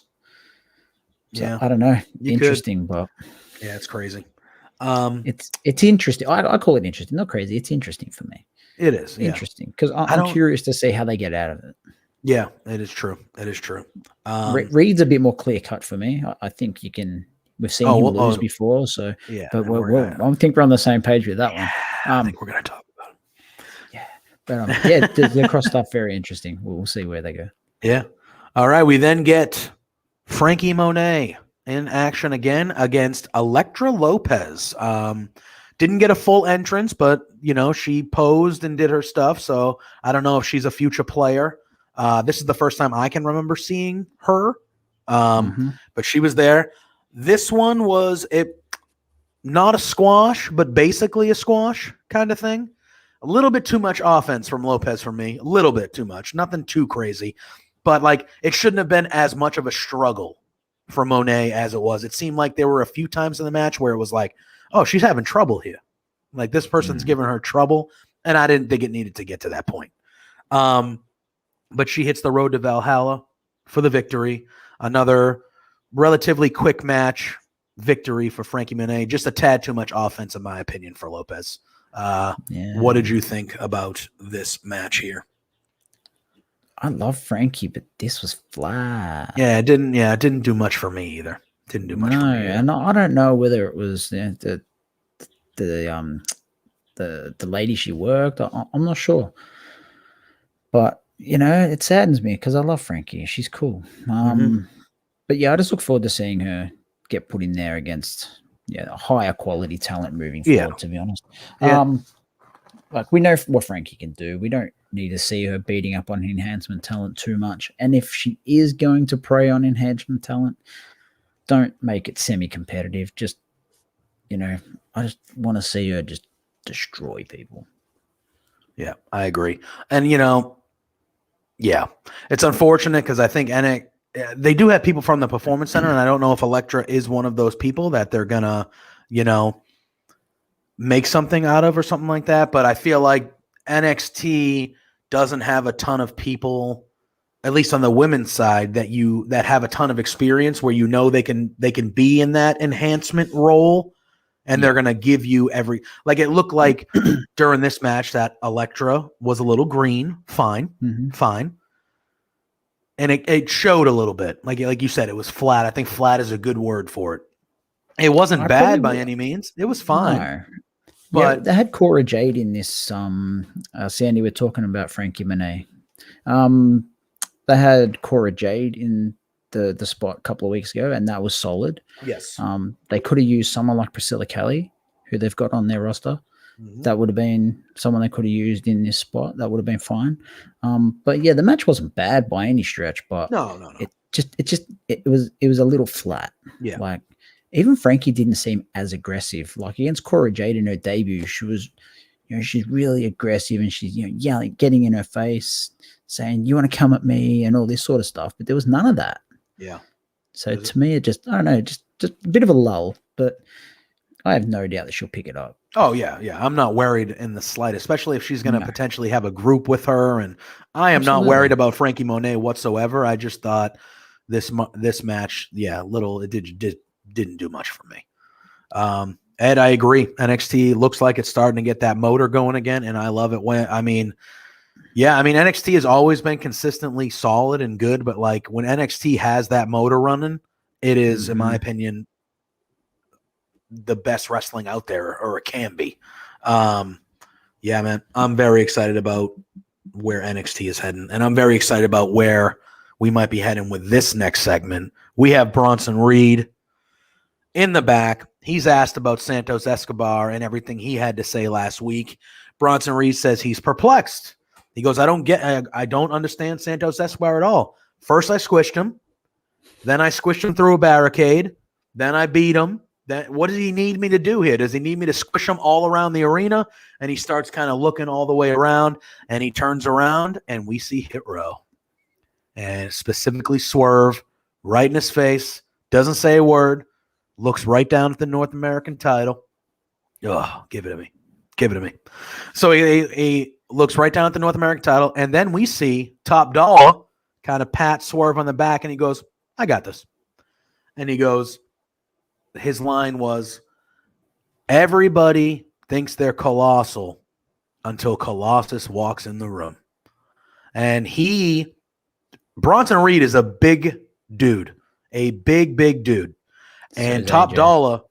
So, I don't know. Interesting, but it's crazy. It's interesting. I call it interesting, not crazy. It's interesting for me. It is interesting because I'm curious to see how they get out of it. Yeah, it is true. It is true. Reed's a bit more clear cut for me. I think you can. We've seen him lose before, so But I think we're on the same page with that one. I think we're going to talk. But the cross stuff very interesting. We'll see where they go. Yeah. All right. We then get Frankie Monet in action again against Elektra Lopez. Didn't get a full entrance, but she posed and did her stuff. So I don't know if she's a future player. This is the first time I can remember seeing her. But she was there. This one was not a squash, but basically a squash kind of thing. A little bit too much offense from Lopez for me. A little bit too much. Nothing too crazy. But, like, it shouldn't have been as much of a struggle for Monet as it was. It seemed like there were a few times in the match where it was like, oh, she's having trouble here. Like this person's giving her trouble. And I didn't think it needed to get to that point. But she hits the road to Valhalla for the victory. Another relatively quick match victory for Frankie Monet. Just a tad too much offense, in my opinion, for Lopez. What did you think about this match here? I love Frankie, but this was flat. Yeah, it didn't do much for me either. Didn't do much for me either. And I don't know whether it was the lady she worked. I'm not sure. But, it saddens me because I love Frankie. She's cool. But yeah, I just look forward to seeing her get put in there against a higher quality talent moving forward, to be honest. Like we know what Frankie can do. We don't need to see her beating up on enhancement talent too much. And if she is going to prey on enhancement talent, don't make it semi-competitive. Just, I just want to see her just destroy people. Yeah, I agree. And, it's unfortunate because I think they do have people from the Performance Center, and I don't know if Elektra is one of those people that they're going to, make something out of or something like that. But I feel like NXT doesn't have a ton of people, at least on the women's side, that have a ton of experience where they can be in that enhancement role, and they're going to give you it looked like during this match that Elektra was a little green, fine. And it showed a little bit. Like you said, it was flat. I think flat is a good word for it. It wasn't bad by any means. It was fine. No. But they had Cora Jade in this. Sandy, we're talking about Frankie Monet. They had Cora Jade in the spot a couple of weeks ago, and that was solid. Yes. They could have used someone like Priscilla Kelly, who they've got on their roster. That would have been someone they could have used in this spot. That would have been fine. But yeah, the match wasn't bad by any stretch, but no. It was a little flat. Yeah. Like even Frankie didn't seem as aggressive. Like against Cora Jade in her debut, she was, she's really aggressive and she's, yelling, getting in her face, saying, "You want to come at me," and all this sort of stuff. But there was none of that. Yeah. So to me, it just, I don't know, just a bit of a lull, but I have no doubt that she'll pick it up. Oh, yeah. I'm not worried in the slightest, especially if she's going to potentially have a group with her. And I am not worried about Frankie Monet whatsoever. I just thought this match, it didn't do much for me. Ed, I agree. NXT looks like it's starting to get that motor going again, and I love it. NXT has always been consistently solid and good, but like when NXT has that motor running, it is, in my opinion, the best wrestling out there, or it can be. Man, I'm very excited about where NXT is heading, and I'm very excited about where we might be heading with this next segment. We have Bronson Reed in the back. He's asked about Santos Escobar and everything he had to say last week. Bronson Reed says he's perplexed. He goes, I don't understand Santos Escobar at all. First I squished him, then I squished him through a barricade, then I beat him. What does he need me to do here? Does he need me to squish him all around the arena? And he starts kind of looking all the way around, and he turns around, and we see Hit Row. And specifically Swerve right in his face, doesn't say a word, looks right down at the North American title. Oh, give it to me. So he looks right down at the North American title, and then we see Top Dollar kind of pat Swerve on the back, and he goes, I got this. And he goes, his line was, everybody thinks they're colossal until Colossus walks in the room. And Bronson Reed is a big dude, a big dude. And Top Dollar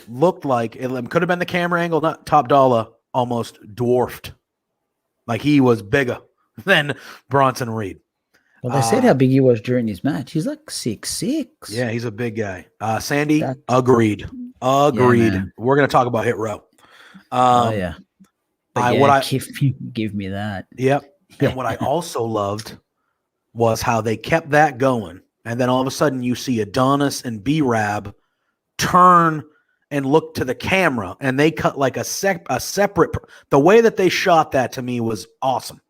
looked like, it could have been the camera angle, not Top Dollar, almost dwarfed. Like he was bigger than Bronson Reed. Well, they said how big he was during his match. He's like 6'6". Yeah, he's a big guy. Sandy, agreed. Yeah, we're going to talk about Hit Row. But give me that. Yep. And what I also loved was how they kept that going. And then all of a sudden you see Adonis and B-Rab turn and look to the camera, and they cut like a separate. The way that they shot that to me was awesome.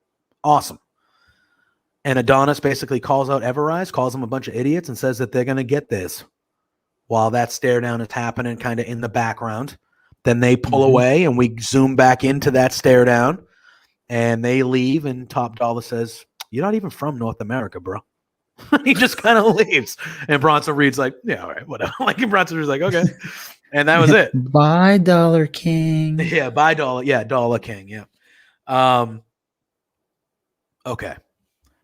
And Adonis basically calls out Everrise, calls them a bunch of idiots, and says that they're going to get this while that stare down is happening kind of in the background. Then they pull away, and we zoom back into that stare down, and they leave, and Top Dollar says, "You're not even from North America, bro." He just kind of leaves. And Bronson Reed's like, "Yeah, all right, whatever." Like, and Bronson Reed's like, "Okay." And that was it. Bye, Dollar King. Yeah, bye, Dollar. Yeah, Dollar King. Yeah. Okay.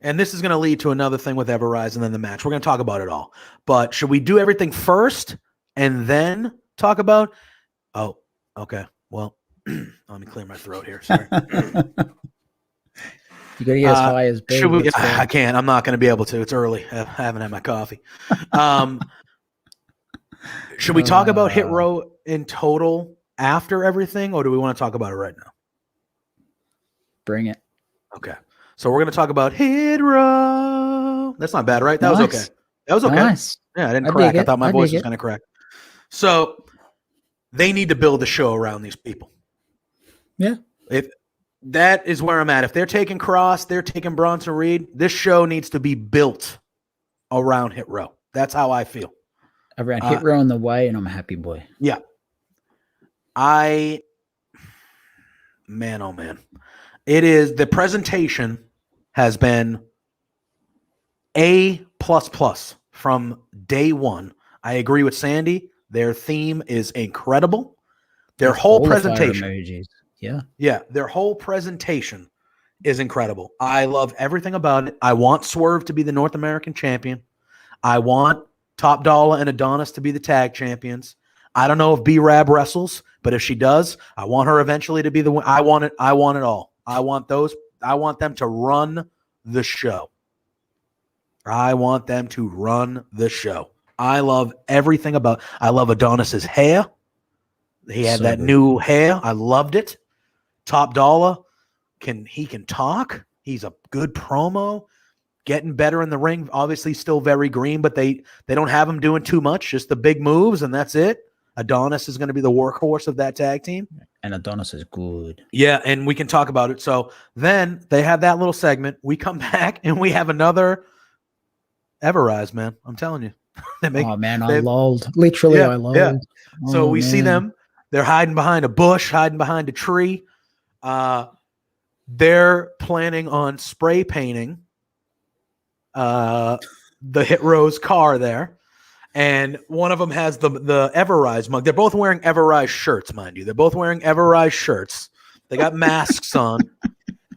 And this is going to lead to another thing with Everrise and then the match. We're going to talk about it all. But should we do everything first and then talk about? Oh, okay. Well, let me clear my throat here. Sorry. You got to get as high as B. Should we? I can't. I'm not going to be able to. It's early. I haven't had my coffee. Should we talk about Hit Row in total after everything, or do we want to talk about it right now? Bring it. Okay. So we're going to talk about Hit Row. That's not bad, right? That was okay. That was okay. Nice. Yeah, I didn't crack. I thought my voice was going to crack. So they need to build a show around these people. Yeah. If that is where I'm at. If they're taking Cross, they're taking Bronson Reed, this show needs to be built around Hit Row. That's how I feel. Around Hit Row on the way, and I'm a happy boy. Yeah. Man, oh man. It is, the presentation has been A++ from day one. I agree with Sandy. Their theme is incredible. Their whole presentation. Yeah. Their whole presentation is incredible. I love everything about it. I want Swerve to be the North American champion. I want Top Dollar and Adonis to be the tag champions. I don't know if B-Rab wrestles, but if she does, I want her eventually to be the one. I want it. I want it all. I want them to run the show. I want them to run the show. I love everything about. I love Adonis's hair. He had that new hair. I loved it. Top Dollar can talk. He's a good promo. Getting better in the ring. Obviously, still very green, but they don't have him doing too much. Just the big moves, and that's it. Adonis is going to be the workhorse of that tag team. And Adonis is good. Yeah, and we can talk about it. So then they have that little segment. We come back, and we have another Everrise, man. I'm telling you. I lulled. Literally, I lulled. Yeah. So we see them. They're hiding behind a bush, hiding behind a tree. They're planning on spray painting the Hit Row's car there. And one of them has the Everrise mug. They're both wearing Everrise shirts, mind you. They're both wearing Everrise shirts. They got masks on.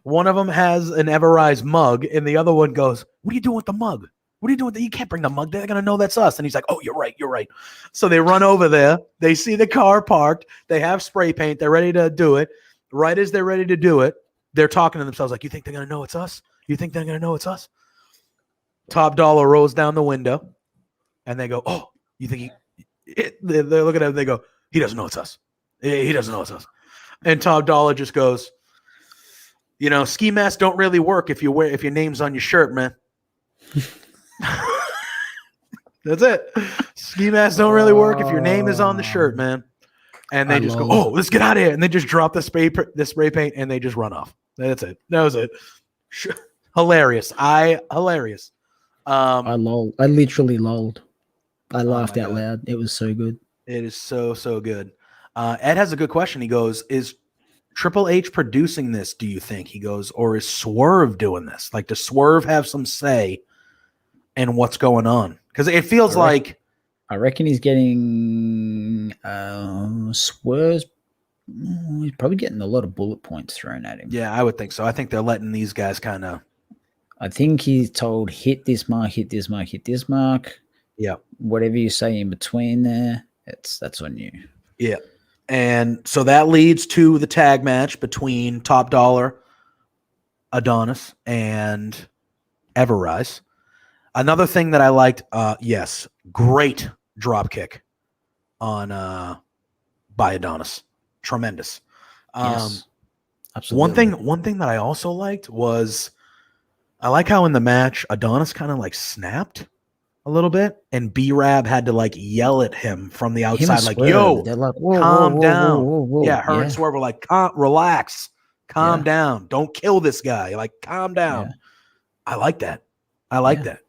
One of them has an Everrise mug, and the other one goes, "What are you doing with the mug? What are you doing with that? You can't bring the mug. They're going to know that's us." And he's like, "Oh, you're right. You're right." So they run over there. They see the car parked. They have spray paint. They're ready to do it. Right as they're ready to do it, they're talking to themselves like, "You think they're going to know it's us? You think they're going to know it's us?" Top Dollar rolls down the window, and they go, "Oh, you think they're looking at him. They go, "He doesn't know it's us. He doesn't know it's us." And Top Dollar just goes, "Ski masks don't really work if your name's on your shirt, man." That's it. Ski masks don't really work if your name is on the shirt, man. And they just go, "Oh, let's get out of here!" And they just drop the spray paint and they just run off. That's it. That was it. Hilarious. Hilarious. I lulled. I literally lulled. I laughed out loud. It was so good. It is so good. Ed has a good question. He goes, "Is Triple H producing this, do you think?" He goes, "Or is Swerve doing this? Like, does Swerve have some say in what's going on?" Because it feels like... I reckon he's getting... Swerve's... He's probably getting a lot of bullet points thrown at him. Yeah, I would think so. I think they're letting these guys kind of... I think he's told, hit this mark, hit this mark, hit this mark. Yeah. Whatever you say in between there, that's on you. Yeah. And so that leads to the tag match between Top Dollar, Adonis, and Everrise. Another thing that I liked, yes, great drop kick on by Adonis. Tremendous. Yes, absolutely. One thing that I also liked was, I like how in the match Adonis kind of like snapped a little bit, and B-Rab had to like yell at him from the outside, like, "Yo, they're like, whoa, calm down." Whoa. Yeah, her and Swerve were like, relax, calm down, don't kill this guy, like, calm down. I like that. I like that.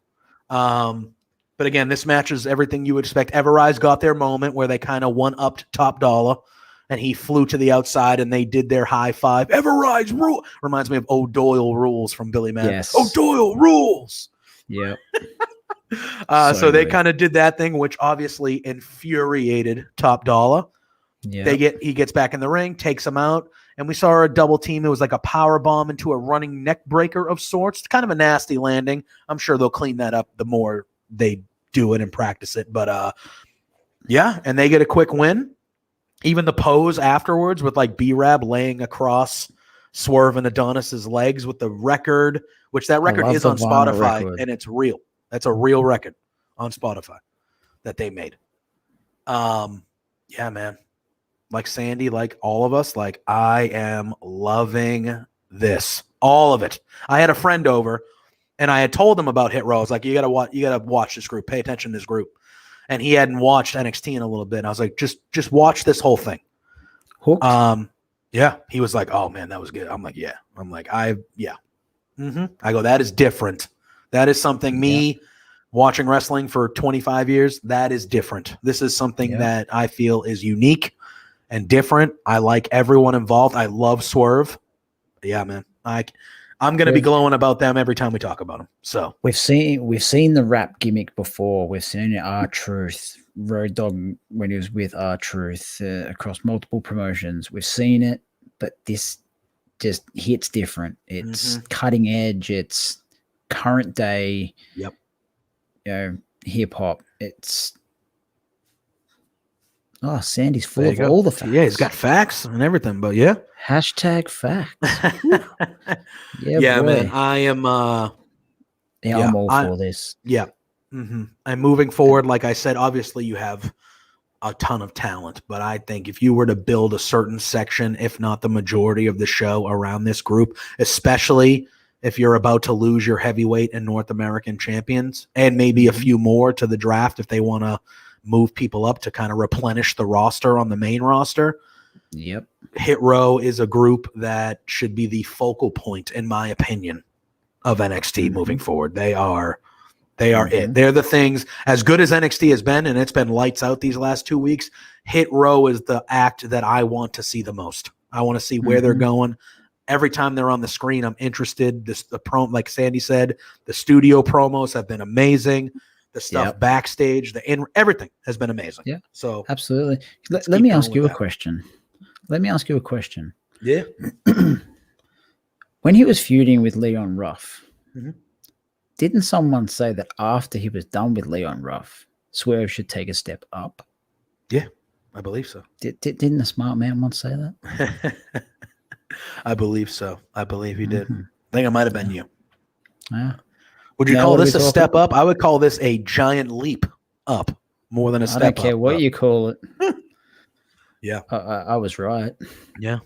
But again, this match is everything you would expect. Everrise got their moment where they kind of one-upped Top Dollar, and he flew to the outside, and they did their high five. Everrise rule reminds me of O'Doyle rules from Billy Madden. Yes. O'Doyle rules. Yep. So they kind of did that thing, which obviously infuriated Top Dollar. Yeah. He gets back in the ring, takes him out, and we saw a double team. It was like a power bomb into a running neck breaker of sorts. It's kind of a nasty landing. I'm sure they'll clean that up the more they do it and practice it. But yeah, and they get a quick win. Even the pose afterwards with like B-Rab laying across Swerve and Adonis's legs with the record, which that record is on Spotify, and it's real. That's a real record on Spotify that they made. Yeah, man. Like Sandy, like all of us, like I am loving this. All of it. I had a friend over and I had told him about Hit Row. I was like, you gotta watch this group, pay attention to this group. And he hadn't watched NXT in a little bit. And I was like, just watch this whole thing. Hooked? Yeah. He was like, oh man, that was good. I'm like, yeah. I'm like, yeah. I go, that is different. That is something me watching wrestling for 25 years. That is different. This is something that I feel is unique and different. I like everyone involved. I love Swerve. Yeah, man. I'm going to be glowing about them every time we talk about them. So we've seen the rap gimmick before. We've seen it, R-Truth, Road Dogg when he was with R-Truth across multiple promotions. We've seen it, but this just hits different. It's cutting edge. It's current day. Yep. You know, hip hop. It's Sandy's full of all the facts. Yeah, he's got facts and everything, but yeah. Hashtag facts. Yeah, man. I am I'm all for this. Yeah. And moving forward, like I said, obviously you have a ton of talent, but I think if you were to build a certain section, if not the majority of the show around this group, especially if you're about to lose your heavyweight and North American champions and maybe a few more to the draft if they want to move people up to kind of replenish the roster on the main roster. Yep. Hit Row is a group that should be the focal point, in my opinion, of NXT moving forward. They are it. They're the things, as good as NXT has been, and it's been lights out these last 2 weeks, Hit Row is the act that I want to see the most. I want to see where they're going. Every time they're on the screen, I'm interested. Like Sandy said, the studio promos have been amazing. The stuff backstage, everything has been amazing. Yeah. So absolutely. Let me ask you a question. Yeah. When he was feuding with Leon Ruff, didn't someone say that after he was done with Leon Ruff, Swerve should take a step up? Yeah, I believe so. Didn't a smart man once say that? I believe so. I believe he did. I think it might have been you. Yeah. Would you call this a step up? I would call this a giant leap up more than a step up. I don't care what you call it. Yeah. I was right. Yeah.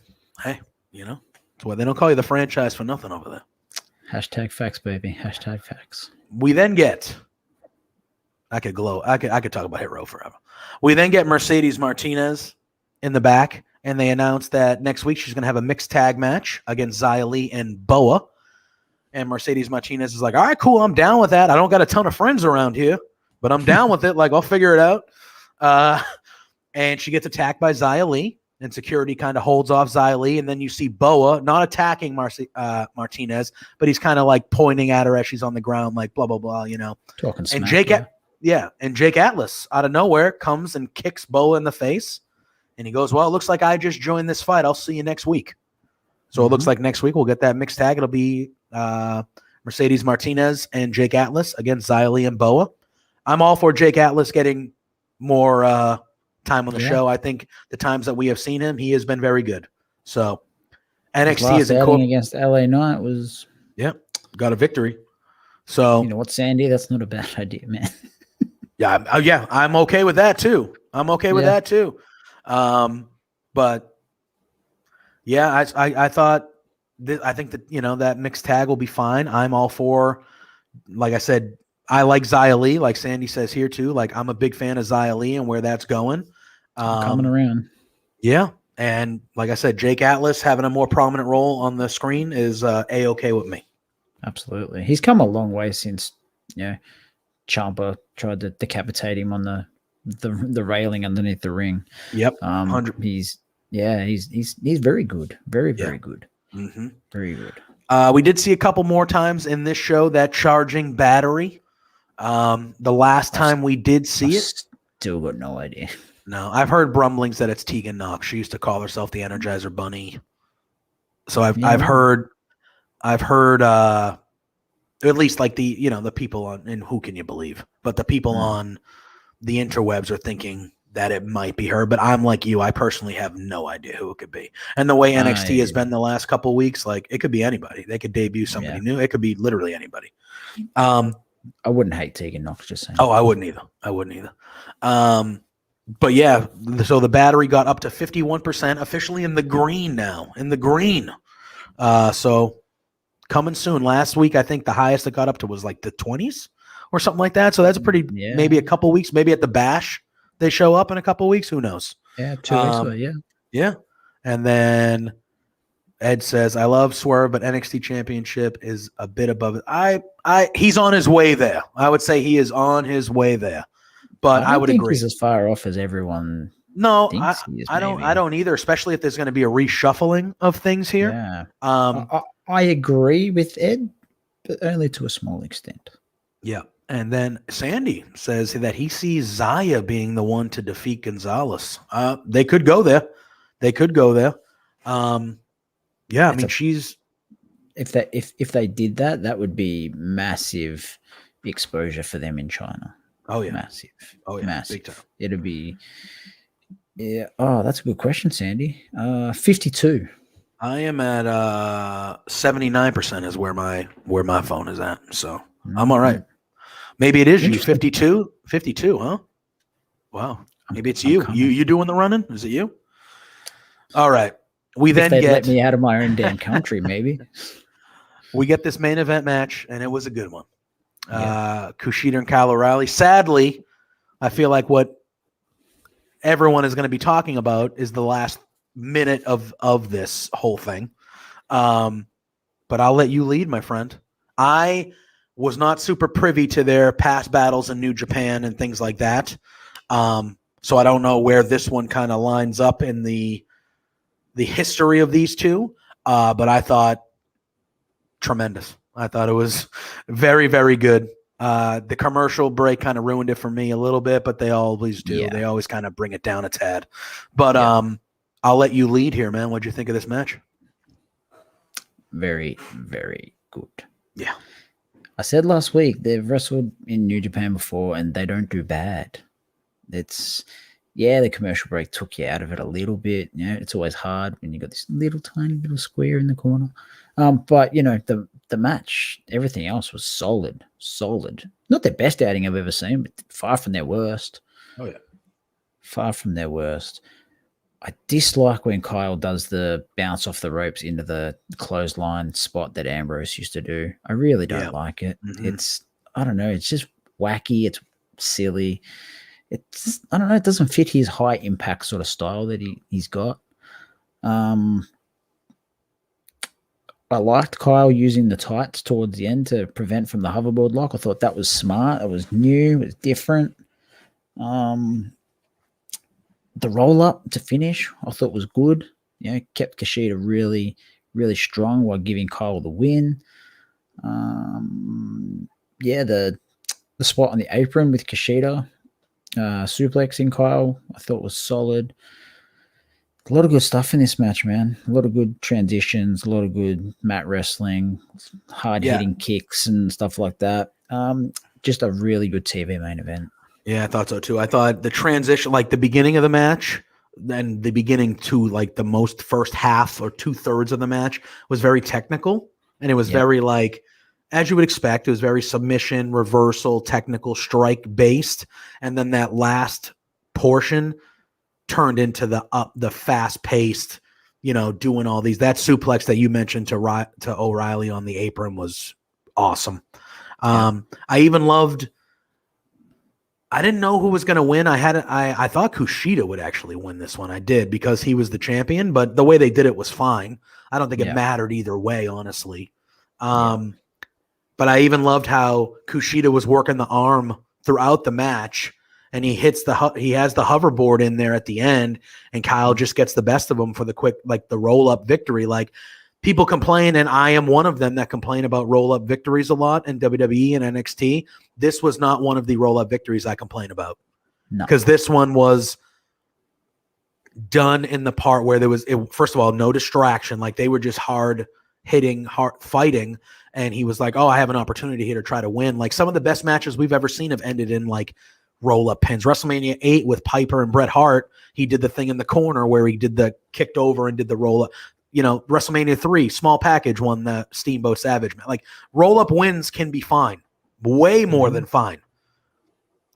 Hey, it's why they don't call you the franchise for nothing over there. Hashtag facts, baby. Hashtag facts. We then get, I could talk about Hit Row forever. We then get Mercedes Martinez in the back, and they announced that next week she's going to have a mixed tag match against Xia Li and Boa. And Mercedes Martinez is like, all right, cool, I'm down with that. I don't got a ton of friends around here, but I'm down with it. Like, I'll figure it out. And she gets attacked by Xia Li, and security kind of holds off Xia Li. And then you see Boa not attacking Martinez, but he's kind of like pointing at her as she's on the ground, like blah, blah, blah, Talking smack. And and Jake Atlas out of nowhere comes and kicks Boa in the face. And he goes, well, it looks like I just joined this fight. I'll see you next week. So it looks like next week we'll get that mixed tag. It'll be Mercedes Martinez and Jake Atlas against Xia Li and Boa. I'm all for Jake Atlas getting more time on the show. I think the times that we have seen him, he has been very good. So NXT is against LA Knight was got a victory. So you know what, Sandy? That's not a bad idea, man. I'm okay with that too. But yeah, I thought. I think that, that mixed tag will be fine. I'm all for, like I said, I like Xia Li, like Sandy says here too. Like, I'm a big fan of Xia Li and where that's going. Coming around. Yeah. And like I said, Jake Atlas having a more prominent role on the screen is A-okay with me. Absolutely. He's come a long way since, Ciampa tried to decapitate him on the railing underneath the ring. Yep. 100. He's very good. Very, Yeah. very good. Mm-hmm. Very good. We did see a couple more times in this show that charging battery. The last time we did see it, still got no idea. No, I've heard brumblings that it's Tegan Knox. She used to call herself the Energizer Bunny. So I've heard at least like the people on, and who can you believe? But the people on the interwebs are thinking that it might be her, but I'm like you. I personally have no idea who it could be. And the way NXT has been the last couple of weeks, like it could be anybody. They could debut somebody new. It could be literally anybody. I wouldn't hate Tegan Knox, just saying. Oh, I wouldn't either. But yeah, so the battery got up to 51%, officially in the green now. In the green. So coming soon. Last week, I think the highest it got up to was like the 20s or something like that. So that's a pretty, maybe a couple weeks, maybe at the Bash they show up in a couple weeks. Who knows? Yeah, 2 weeks ago, yeah. Yeah. And then Ed says, I love Swerve, but NXT Championship is a bit above it. He's on his way there. I would say he is on his way there. But I would think agree. He's as far off as everyone. No, thinks he is, I don't either, especially if there's going to be a reshuffling of things here. Yeah. I agree with Ed, but only to a small extent. Yeah. And then Sandy says that he sees Zaya being the one to defeat Gonzalez. They could go there. Yeah, I mean, she's. If they did that, that would be massive exposure for them in China. Oh yeah, massive. Oh yeah, massive. Big time. It'd be. Yeah. Oh, that's a good question, Sandy. 52. I am at 79% is where my phone is at. So I'm all right. Maybe it is you. 52, huh? Wow. Maybe it's you. You doing the running? Is it you? All right. We then let me out of my own damn country, maybe. We get this main event match, and it was a good one. Kushida and Kyle O'Reilly. Sadly, I feel like what everyone is going to be talking about is the last minute of this whole thing. But I'll let you lead, my friend. I was not super privy to their past battles in New Japan and things like that. So I don't know where this one kind of lines up in the history of these two. But I thought tremendous. I thought it was very, very good. The commercial break kind of ruined it for me a little bit, but they always do. Yeah. They always kind of bring it down a tad. But I'll let you lead here, man. What'd you think of this match? Very, very good. Yeah. I said last week they've wrestled in New Japan before and they don't do bad. It's the commercial break took you out of it a little bit. It's always hard when you got this little tiny little square in the corner. But the match, everything else was solid. Not their best outing I've ever seen, but far from their worst. Oh yeah. Far from their worst. I dislike when Kyle does the bounce off the ropes into the clothesline spot that Ambrose used to do. I really don't like it. Mm-hmm. It's, I don't know, it's just wacky. It's silly. It's, I don't know, it doesn't fit his high impact sort of style that he's got. I liked Kyle using the tights towards the end to prevent from the hoverboard lock. I thought that was smart. It was new. It was different. The roll-up to finish, I thought was good. Kept Kushida really, really strong while giving Kyle the win. The spot on the apron with Kushida, suplexing Kyle, I thought was solid. A lot of good stuff in this match, man. A lot of good transitions, a lot of good mat wrestling, hard-hitting kicks and stuff like that. Just a really good TV main event. Yeah, I thought so too. I thought the transition, like the beginning of the match, then the beginning to like the most first half or 2/3 of the match was very technical. And it was very like, as you would expect, it was very submission, reversal, technical, strike based. And then that last portion turned into the fast paced, doing all these. That suplex that you mentioned to O'Reilly on the apron was awesome. I even loved. I didn't know who was going to win. I thought Kushida would actually win this one. I did because he was the champion, but the way they did it was fine. I don't think it mattered either way, honestly. But I even loved how Kushida was working the arm throughout the match, and he has the hoverboard in there at the end, and Kyle just gets the best of him for the quick, like the roll up victory. Like, people complain, and I am one of them that complain about roll up victories a lot in WWE and NXT. This was not one of the roll up victories I complain about, because this one was done in the part where there was, first of all, no distraction. Like, they were just hard hitting, hard fighting. And he was like, oh, I have an opportunity here to try to win. Like, some of the best matches we've ever seen have ended in like roll-up pins. WrestleMania 8 with Piper and Bret Hart, he did the thing in the corner where he did the kicked over and did the roll-up. You know, WrestleMania 3, small package, won the Steamboat Savage. Like, roll-up wins can be fine. Way more than fine.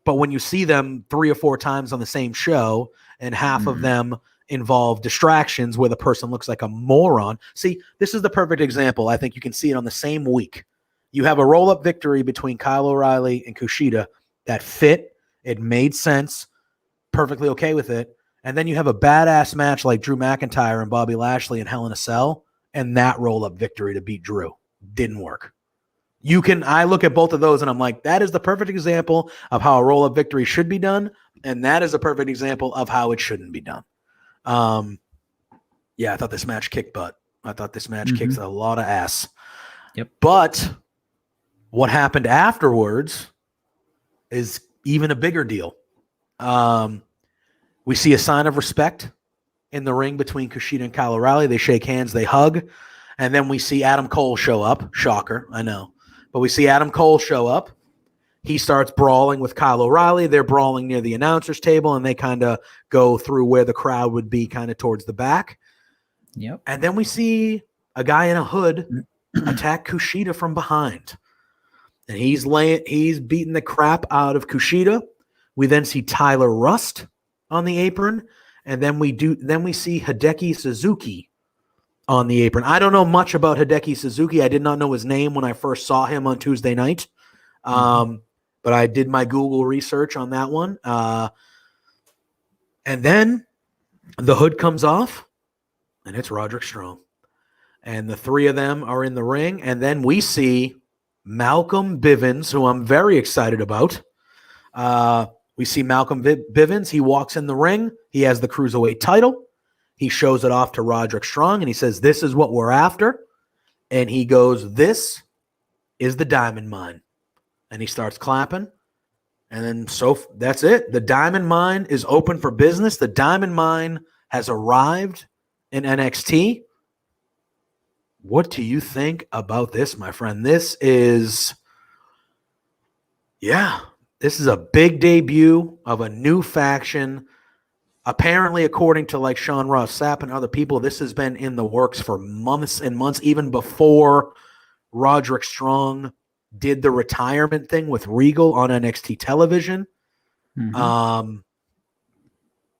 But when you see them 3 or 4 times on the same show, and half of them involve distractions where the person looks like a moron. See, this is the perfect example. I think you can see it on the same week. You have a roll-up victory between Kyle O'Reilly and Kushida that fit. It made sense. Perfectly okay with it. And then you have a badass match like Drew McIntyre and Bobby Lashley in Hell in a Cell, and that roll-up victory to beat Drew didn't work. I look at both of those and I'm like, that is the perfect example of how a roll-up victory should be done. And that is a perfect example of how it shouldn't be done. Yeah, I thought this match kicked butt. I thought this match kicked a lot of ass. Yep. But what happened afterwards is even a bigger deal. We see a sign of respect in the ring between Kushida and Kyle O'Reilly. They shake hands, they hug, and then we see Adam Cole show up. Shocker, I know. But we see Adam Cole show up. He starts brawling with Kyle O'Reilly. They're brawling near the announcer's table, and they kind of go through where the crowd would be, kind of towards the back. Yep. And then we see a guy in a hood attack Kushida from behind. And he's beating the crap out of Kushida. We then see Tyler Rust on the apron. And then we see Hideki Suzuki on the apron. I don't know much about Hideki Suzuki. I did not know his name when I first saw him on Tuesday night. But I did my Google research on that one. And then the hood comes off, and it's Roderick Strong. And the 3 of them are in the ring. And then we see Malcolm Bivens, who I'm very excited about. We see Malcolm Bivens. He walks in the ring. He has the Cruiserweight title. He shows it off to Roderick Strong, and he says, this is what we're after. And he goes, this is the Diamond Mine. And he starts clapping. And then that's it. The Diamond Mine is open for business. The Diamond Mine has arrived in NXT. What do you think about this, my friend? This is a big debut of a new faction. Apparently, according to like Sean Ross Sapp and other people, this has been in the works for months and months, even before Roderick Strong did the retirement thing with Regal on NXT television.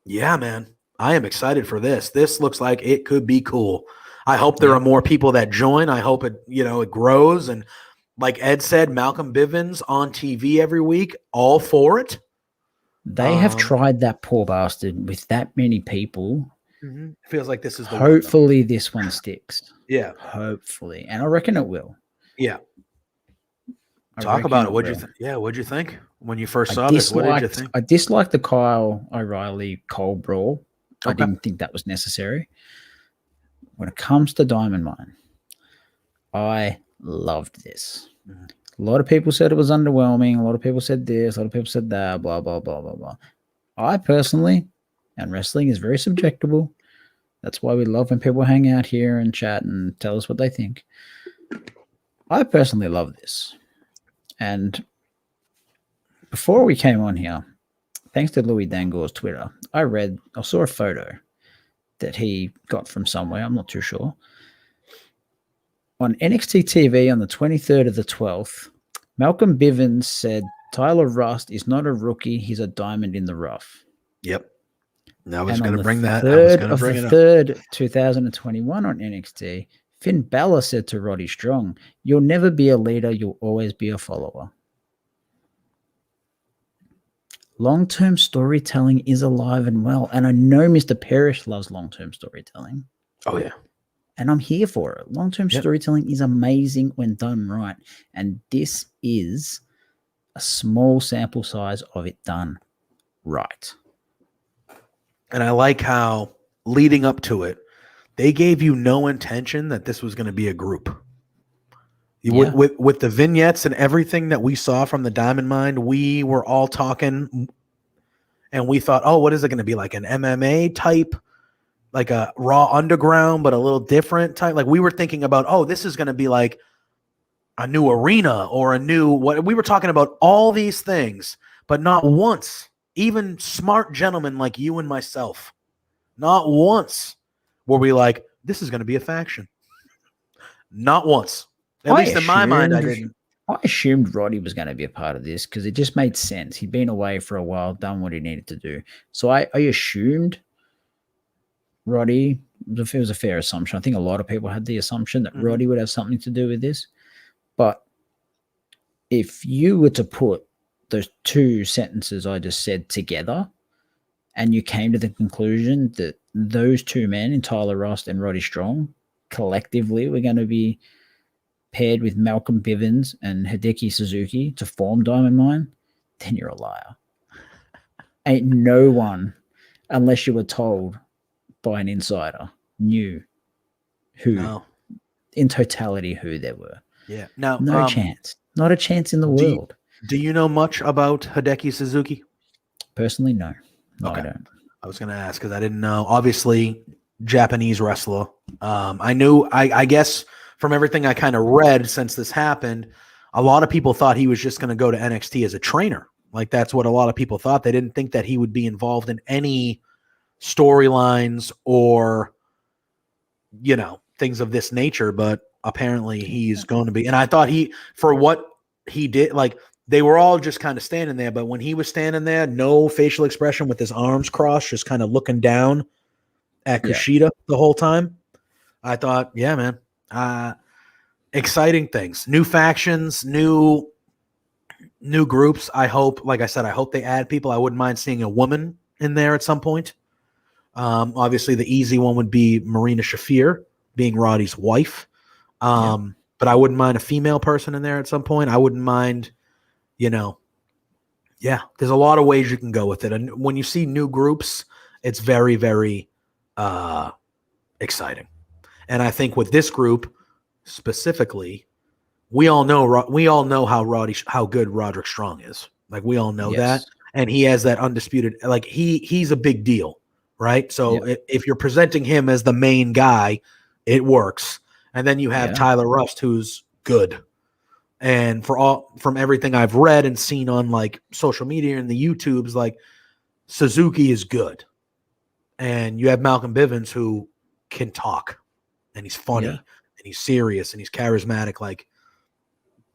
Yeah, man, I am excited for this. This looks like it could be cool. I hope there are more people that join. I hope it grows. And like Ed said, Malcolm Bivens on TV every week, all for it. They have tried that poor bastard with that many people. It feels like this is the hopefully one, this one sticks. Yeah. Hopefully. And I reckon it will. Yeah. Talk about it. What'd you think? Yeah, what'd you think when you first saw this? What did you think? I disliked the Kyle O'Reilly Cole brawl. Okay. I didn't think that was necessary. When it comes to Diamond Mine, I loved this. A lot of people said it was underwhelming. A lot of people said this. A lot of people said that. Blah, blah, blah, blah, blah. I personally, and wrestling is very subjectable. That's why we love when people hang out here and chat and tell us what they think. I personally love this. And before we came on here, thanks to Louis Dangour's Twitter, I saw a photo that he got from somewhere. I'm not too sure. On NXT TV on the 23rd of the 12th, Malcolm Bivens said, Tyler Rust is not a rookie. He's a diamond in the rough. Yep. I was going to bring that. On the 3rd, 2021 on NXT, Finn Balor said to Roddy Strong, you'll never be a leader. You'll always be a follower. Long-term storytelling is alive and well. And I know Mr. Parrish loves long-term storytelling. Oh, yeah. And I'm here for it. Long-term storytelling is amazing when done right. And this is a small sample size of it done right. And I like how leading up to it, they gave you no intention that this was going to be a group. With the vignettes and everything that we saw from the Diamond Mine, we were all talking and we thought, oh, what is it going to be? Like an MMA type, like a Raw Underground, but a little different type. Like we were thinking about, oh, this is going to be like a new arena or a new what. We were talking about all these things, but not once, even smart gentlemen like you and myself, not once were we like, this is going to be a faction. Not once. At least in my mind, I didn't. I assumed Roddy was going to be a part of this because it just made sense. He'd been away for a while, done what he needed to do. So I assumed Roddy, it was a fair assumption. I think a lot of people had the assumption that Roddy would have something to do with this. But if you were to put those two sentences I just said together and you came to the conclusion that those two men, in Tyler Rust and Roddy Strong, collectively were going to be paired with Malcolm Bivens and Hideki Suzuki to form Diamond Mine, then you're a liar. Ain't no one, unless you were told by an insider, knew who, in totality, who there were. Yeah. Now, no chance. Not a chance in the world. Do you know much about Hideki Suzuki? Personally, no. No, okay. I don't. I was going to ask because I didn't know. Obviously, Japanese wrestler. I knew, I guess from everything I kind of read since this happened, a lot of people thought he was just going to go to NXT as a trainer. Like that's what a lot of people thought. They didn't think that he would be involved in any storylines or, things of this nature, but apparently he's going to be. And I thought for what he did, like they were all just kind of standing there, but when he was standing there, no facial expression with his arms crossed, just kind of looking down at Kushida the whole time. I thought, yeah, man, exciting things, new factions, new groups. I hope, like I said, I hope they add people. I wouldn't mind seeing a woman in there at some point. Obviously the easy one would be Marina Shafir being Roddy's wife. But I wouldn't mind a female person in there at some point. I wouldn't mind, there's a lot of ways you can go with it. And when you see new groups, it's very, very exciting. And I think with this group specifically, we all know how good Roderick Strong is. Like we all know that. And he has that undisputed, like he's a big deal, right? So if you're presenting him as the main guy, it works. And then you have Tyler Rust, who's good. And from everything I've read and seen on like social media and the YouTubes, like Suzuki is good. And you have Malcolm Bivens who can talk and he's funny and he's serious and he's charismatic. Like,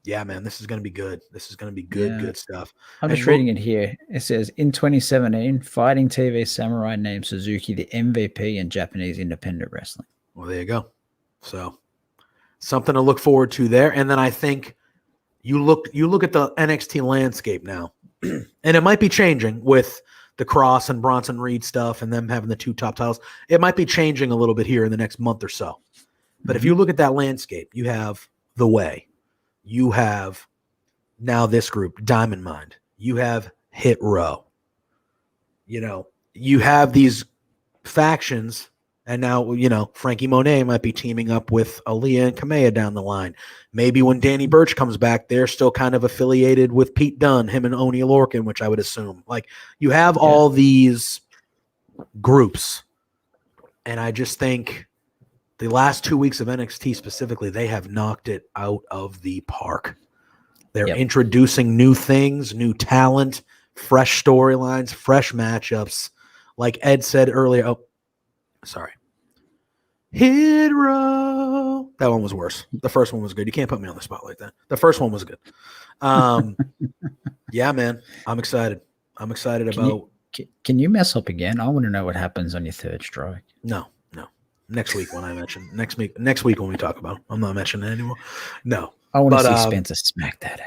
yeah, man, this is going to be good. This is going to be good stuff. I'm just reading it here. It says, in 2017, Fighting TV Samurai named Suzuki the MVP in Japanese independent wrestling. Well, there you go. So something to look forward to there. And then I think you look at the NXT landscape now, and it might be changing with the Cross and Bronson Reed stuff and them having the two top titles. It might be changing a little bit here in the next month or so. But if you look at that landscape, you have The Way. You have now this group, Diamond Mine. You have Hit Row. You have these factions. And now, Frankie Monet might be teaming up with Aaliyah and Kamea down the line. Maybe when Danny Burch comes back, they're still kind of affiliated with Pete Dunne, him and Oney Lorcan, which I would assume. Like, you have all these groups. And I just think the last 2 weeks of NXT specifically, they have knocked it out of the park. They're introducing new things, new talent, fresh storylines, fresh matchups. Like Ed said earlier, Hit Row. That one was worse. The first one was good. You can't put me on the spot like that. The first one was good. Yeah, man. I'm excited. I'm excited about. Can you mess up again? I want to know what happens on your third strike. No. Next week when I mention next week when we talk about it. I'm not mentioning it anymore. No. I want to see Spencer smack that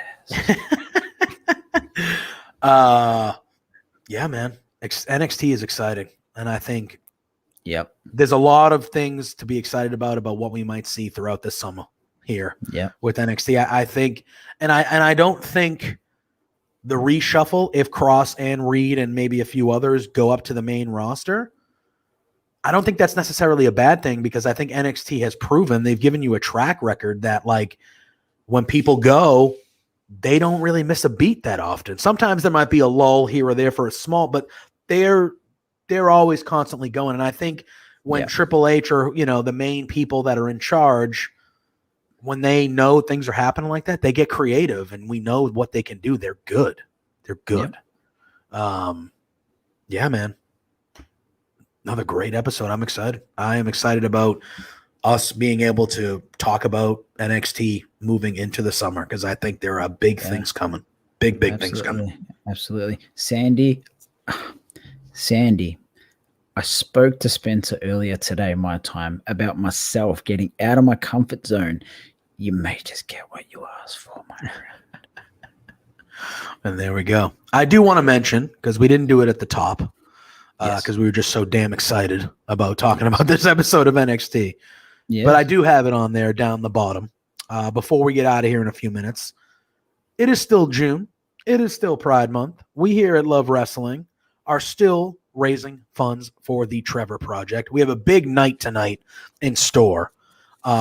ass. Yeah, man. NXT is exciting, and I think Yep. There's a lot of things to be excited about what we might see throughout the summer here with NXT. I think, and I don't think the reshuffle, if Cross and Reed and maybe a few others go up to the main roster, I don't think that's necessarily a bad thing, because I think NXT has proven, they've given you a track record that, like, when people go, they don't really miss a beat that often. Sometimes there might be a lull here or there for a small, but they're always constantly going. And I think when Triple H or, the main people that are in charge, when they know things are happening like that, they get creative, and we know what they can do. They're good. They're good. Yeah, man. Another great episode. I'm excited. I am excited about us being able to talk about NXT moving into the summer, because I think there are big things coming. Big things coming. Absolutely. Sandy, I spoke to Spencer earlier today, my time, about myself getting out of my comfort zone. You may just get what you asked for, my friend. And there we go. I do want to mention, because we didn't do it at the top, because we were just so damn excited about talking about this episode of NXT. Yes. But I do have it on there down the bottom. Before we get out of here in a few minutes, it is still June. It is still Pride Month. We here at Love Wrestling are still raising funds for the Trevor Project. We have a big night tonight in store,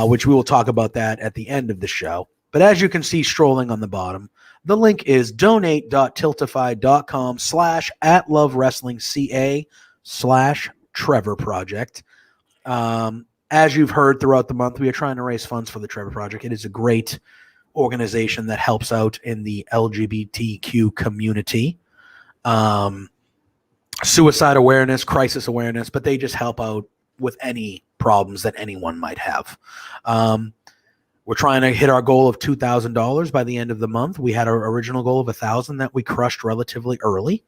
which we will talk about that at the end of the show. But as you can see strolling on the bottom, the link is donate.tiltify.com/@LoveWrestlingCA/Trevor Project. As you've heard throughout the month, we are trying to raise funds for the Trevor Project. It is a great organization that helps out in the LGBTQ community. Suicide awareness, crisis awareness, but they just help out with any problems that anyone might have. We're trying to hit our goal of $2,000 by the end of the month. We had our original goal of $1,000 that we crushed relatively early.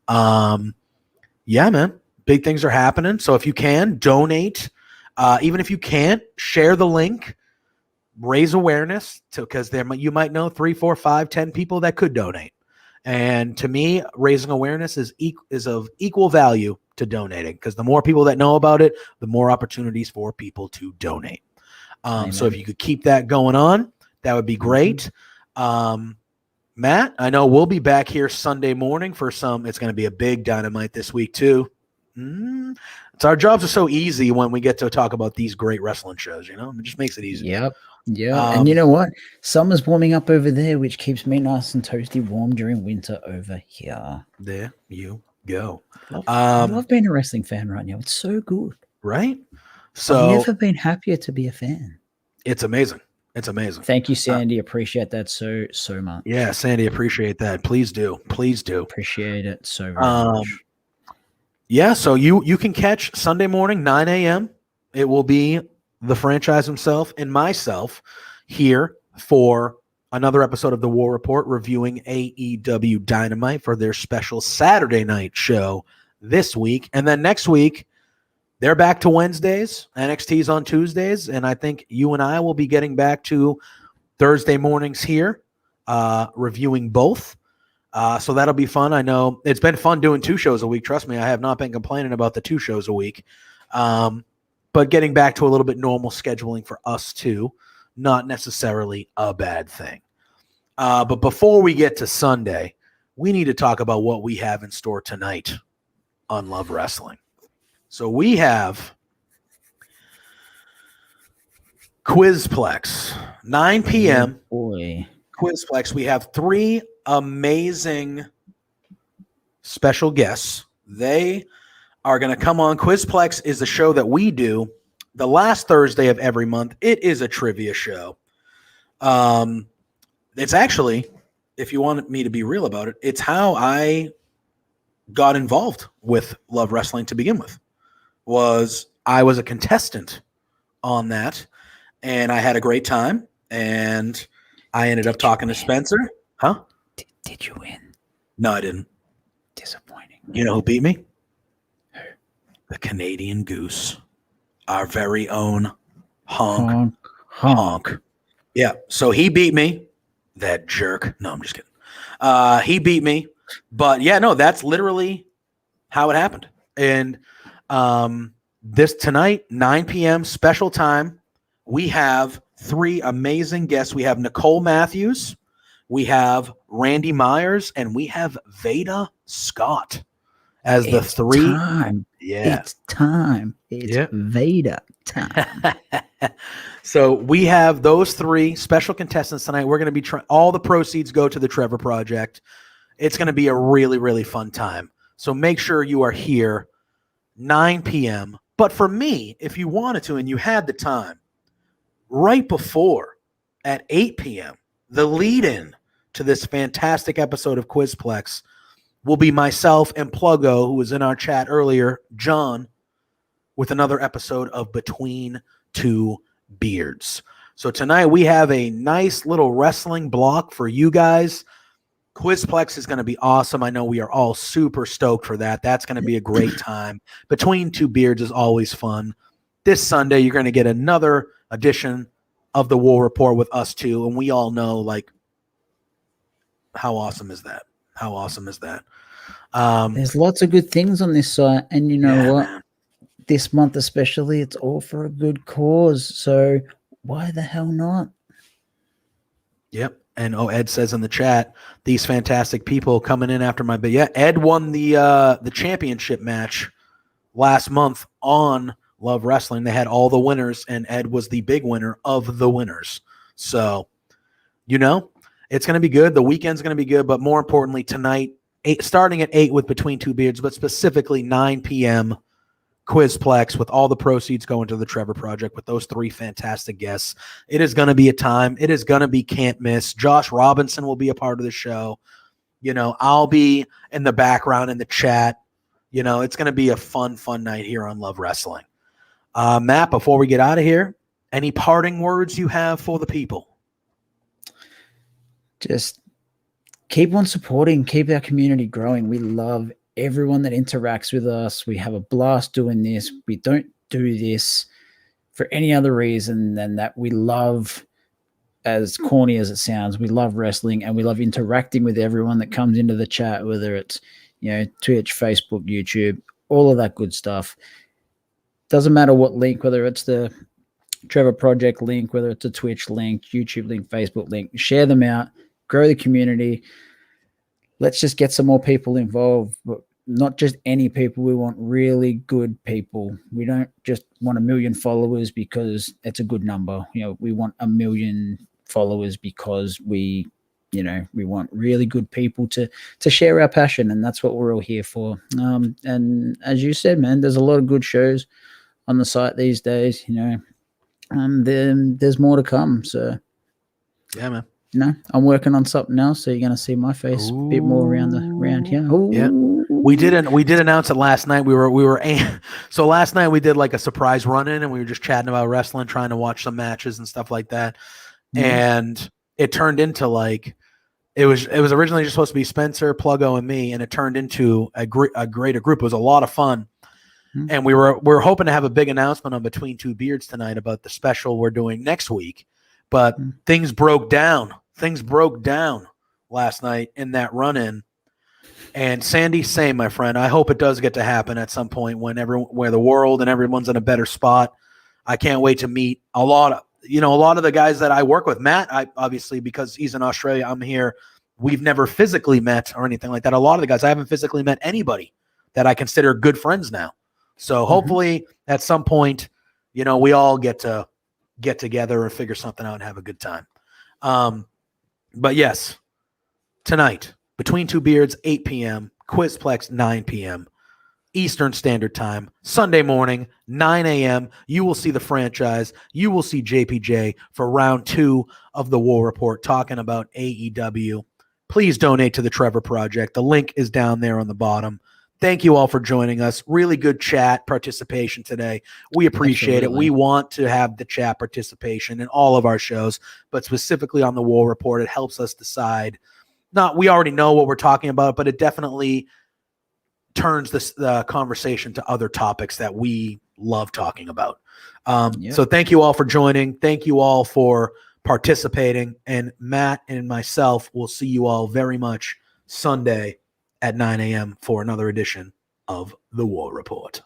Yeah, man, big things are happening. So if you can donate, even if you can't, share the link, raise awareness, because you might know 3, 4, 5, 10 people that could donate. And to me, raising awareness is of equal value to donating, because the more people that know about it, the more opportunities for people to donate. So if you could keep that going on, that would be great. Matt, I know we'll be back here Sunday morning for it's going to be a big Dynamite this week too. It's our jobs are so easy when we get to talk about these great wrestling shows, it just makes it easy. Yep. Yeah. And you know what? Summer's warming up over there, which keeps me nice and toasty warm during winter over here. There you go. I love being a wrestling fan right now. It's so good. Right? So I've never been happier to be a fan. It's amazing. It's amazing. Thank you, Sandy. Appreciate that so much. Yeah, Sandy, appreciate that. Please do. Appreciate it so very much. Yeah, so you can catch Sunday morning, 9 a.m. It will be the franchise himself and myself here for another episode of The War Report, reviewing AEW Dynamite for their special Saturday night show this week. And then next week, they're back to Wednesdays. NXT's on Tuesdays. And I think you and I will be getting back to Thursday mornings here, reviewing both. So that'll be fun. I know it's been fun doing 2 shows a week. Trust me, I have not been complaining about the 2 shows a week. But getting back to a little bit normal scheduling for us too, not necessarily a bad thing. But before we get to Sunday, we need to talk about what we have in store tonight on Love Wrestling. So we have Quizplex, 9 p.m. Oh boy. Quizplex. We have 3 amazing special guests. They are going to come on. Quizplex is the show that we do the last Thursday of every month. It is a trivia show. It's actually, if you want me to be real about it, it's how I got involved with Love Wrestling to begin with. I was a contestant on that, and I had a great time, and I ended up talking to Spencer. Huh? Did you win? No, I didn't. Disappointing. You know who beat me? Who? The Canadian Goose. Our very own Honk. Yeah, so he beat me. That jerk. No, I'm just kidding. He beat me. But yeah, no, that's literally how it happened. And this tonight, 9 p.m. special time, we have 3 amazing guests. We have Nicole Matthews, we have Randy Myers, and we have Veda Scott as the 3. Time. Yeah. It's time. It's Veda time. So we have those 3 special contestants tonight. We're going to be all the proceeds go to the Trevor Project. It's going to be a really, really fun time. So make sure you are here 9 p.m. But for me, if you wanted to and you had the time, right before at 8 p.m., the lead-in to this fantastic episode of Quizplex will be myself and Pluggo, who was in our chat earlier, John, with another episode of Between Two Beards. So tonight we have a nice little wrestling block for you guys. Quizplex is going to be awesome. I know we are all super stoked for that. That's going to be a great time. Between Two Beards is always fun. This Sunday, you're going to get another edition of the War Report with us two, and we all know, like, how awesome is that? How awesome is that? There's lots of good things on this site, and you know what? Man. This month especially, it's all for a good cause. So why the hell not? Yep. And Ed says in the chat, these fantastic people coming in after my bid. Yeah, Ed won the championship match last month on Love Wrestling. They had all the winners, and Ed was the big winner of the winners. So, you know, it's going to be good. The weekend's going to be good, but more importantly, tonight, starting at 8 with Between Two Beards, but specifically 9 p.m., Quizplex, with all the proceeds going to the Trevor Project with those 3 fantastic guests. It is going to be a time. It is going to be can't miss. Josh Robinson will be a part of the show. You know, I'll be in the background in the chat. You know, it's going to be a fun night here on Love Wrestling. Matt, before we get out of here, any parting words you have for the people? Just keep on supporting, keep our community growing. We love everyone that interacts with us. We have a blast doing this. We don't do this for any other reason than that we love, as corny as it sounds, we love wrestling, and we love interacting with everyone that comes into the chat, whether it's, you know, Twitch, Facebook, YouTube, all of that good stuff. Doesn't matter what link, whether it's the Trevor Project link, whether it's a Twitch link, YouTube link, Facebook link, share them out, grow the community. Let's just get some more people involved, but not just any people. We want really good people. We don't just want 1 million followers because it's a good number. You know, we want 1 million followers because we want really good people to share our passion, and that's what we're all here for. And as you said, man, there's a lot of good shows on the site these days, you know, and then there's more to come. So yeah, man. You know, I'm working on something else, so you're going to see my face a bit more around here. Ooh. Yeah, we did announce it last night. So last night we did like a surprise run in, and we were just chatting about wrestling, trying to watch some matches and stuff like that. And it turned into like it was originally just supposed to be Spencer, Pluggo, and me, and it turned into a greater group. It was a lot of fun. And we were hoping to have a big announcement on Between Two Beards tonight about the special we're doing next week. But things broke down. Things broke down last night in that run-in. And Sandy, same, my friend. I hope it does get to happen at some point where the world and everyone's in a better spot. I can't wait to meet a lot of the guys that I work with. Matt, obviously, because he's in Australia, I'm here. We've never physically met or anything like that. A lot of the guys, I haven't physically met anybody that I consider good friends now. So hopefully at some point, you know, we all get together and figure something out and have a good time. But yes, tonight, Between Two Beards, 8 p.m., Quizplex, 9 p.m., Eastern Standard Time, Sunday morning, 9 a.m., you will see the franchise. You will see JPJ for round 2 of the War Report talking about AEW. Please donate to the Trevor Project. The link is down there on the bottom. Thank you all for joining us. Really good chat participation today. We appreciate it. We want to have the chat participation in all of our shows, but specifically on the War Report, it helps us decide. We already know what we're talking about, but it definitely turns the conversation to other topics that we love talking about. So thank you all for joining. Thank you all for participating. And Matt and myself will see you all very much Sunday at 9 a.m. for another edition of the War Report.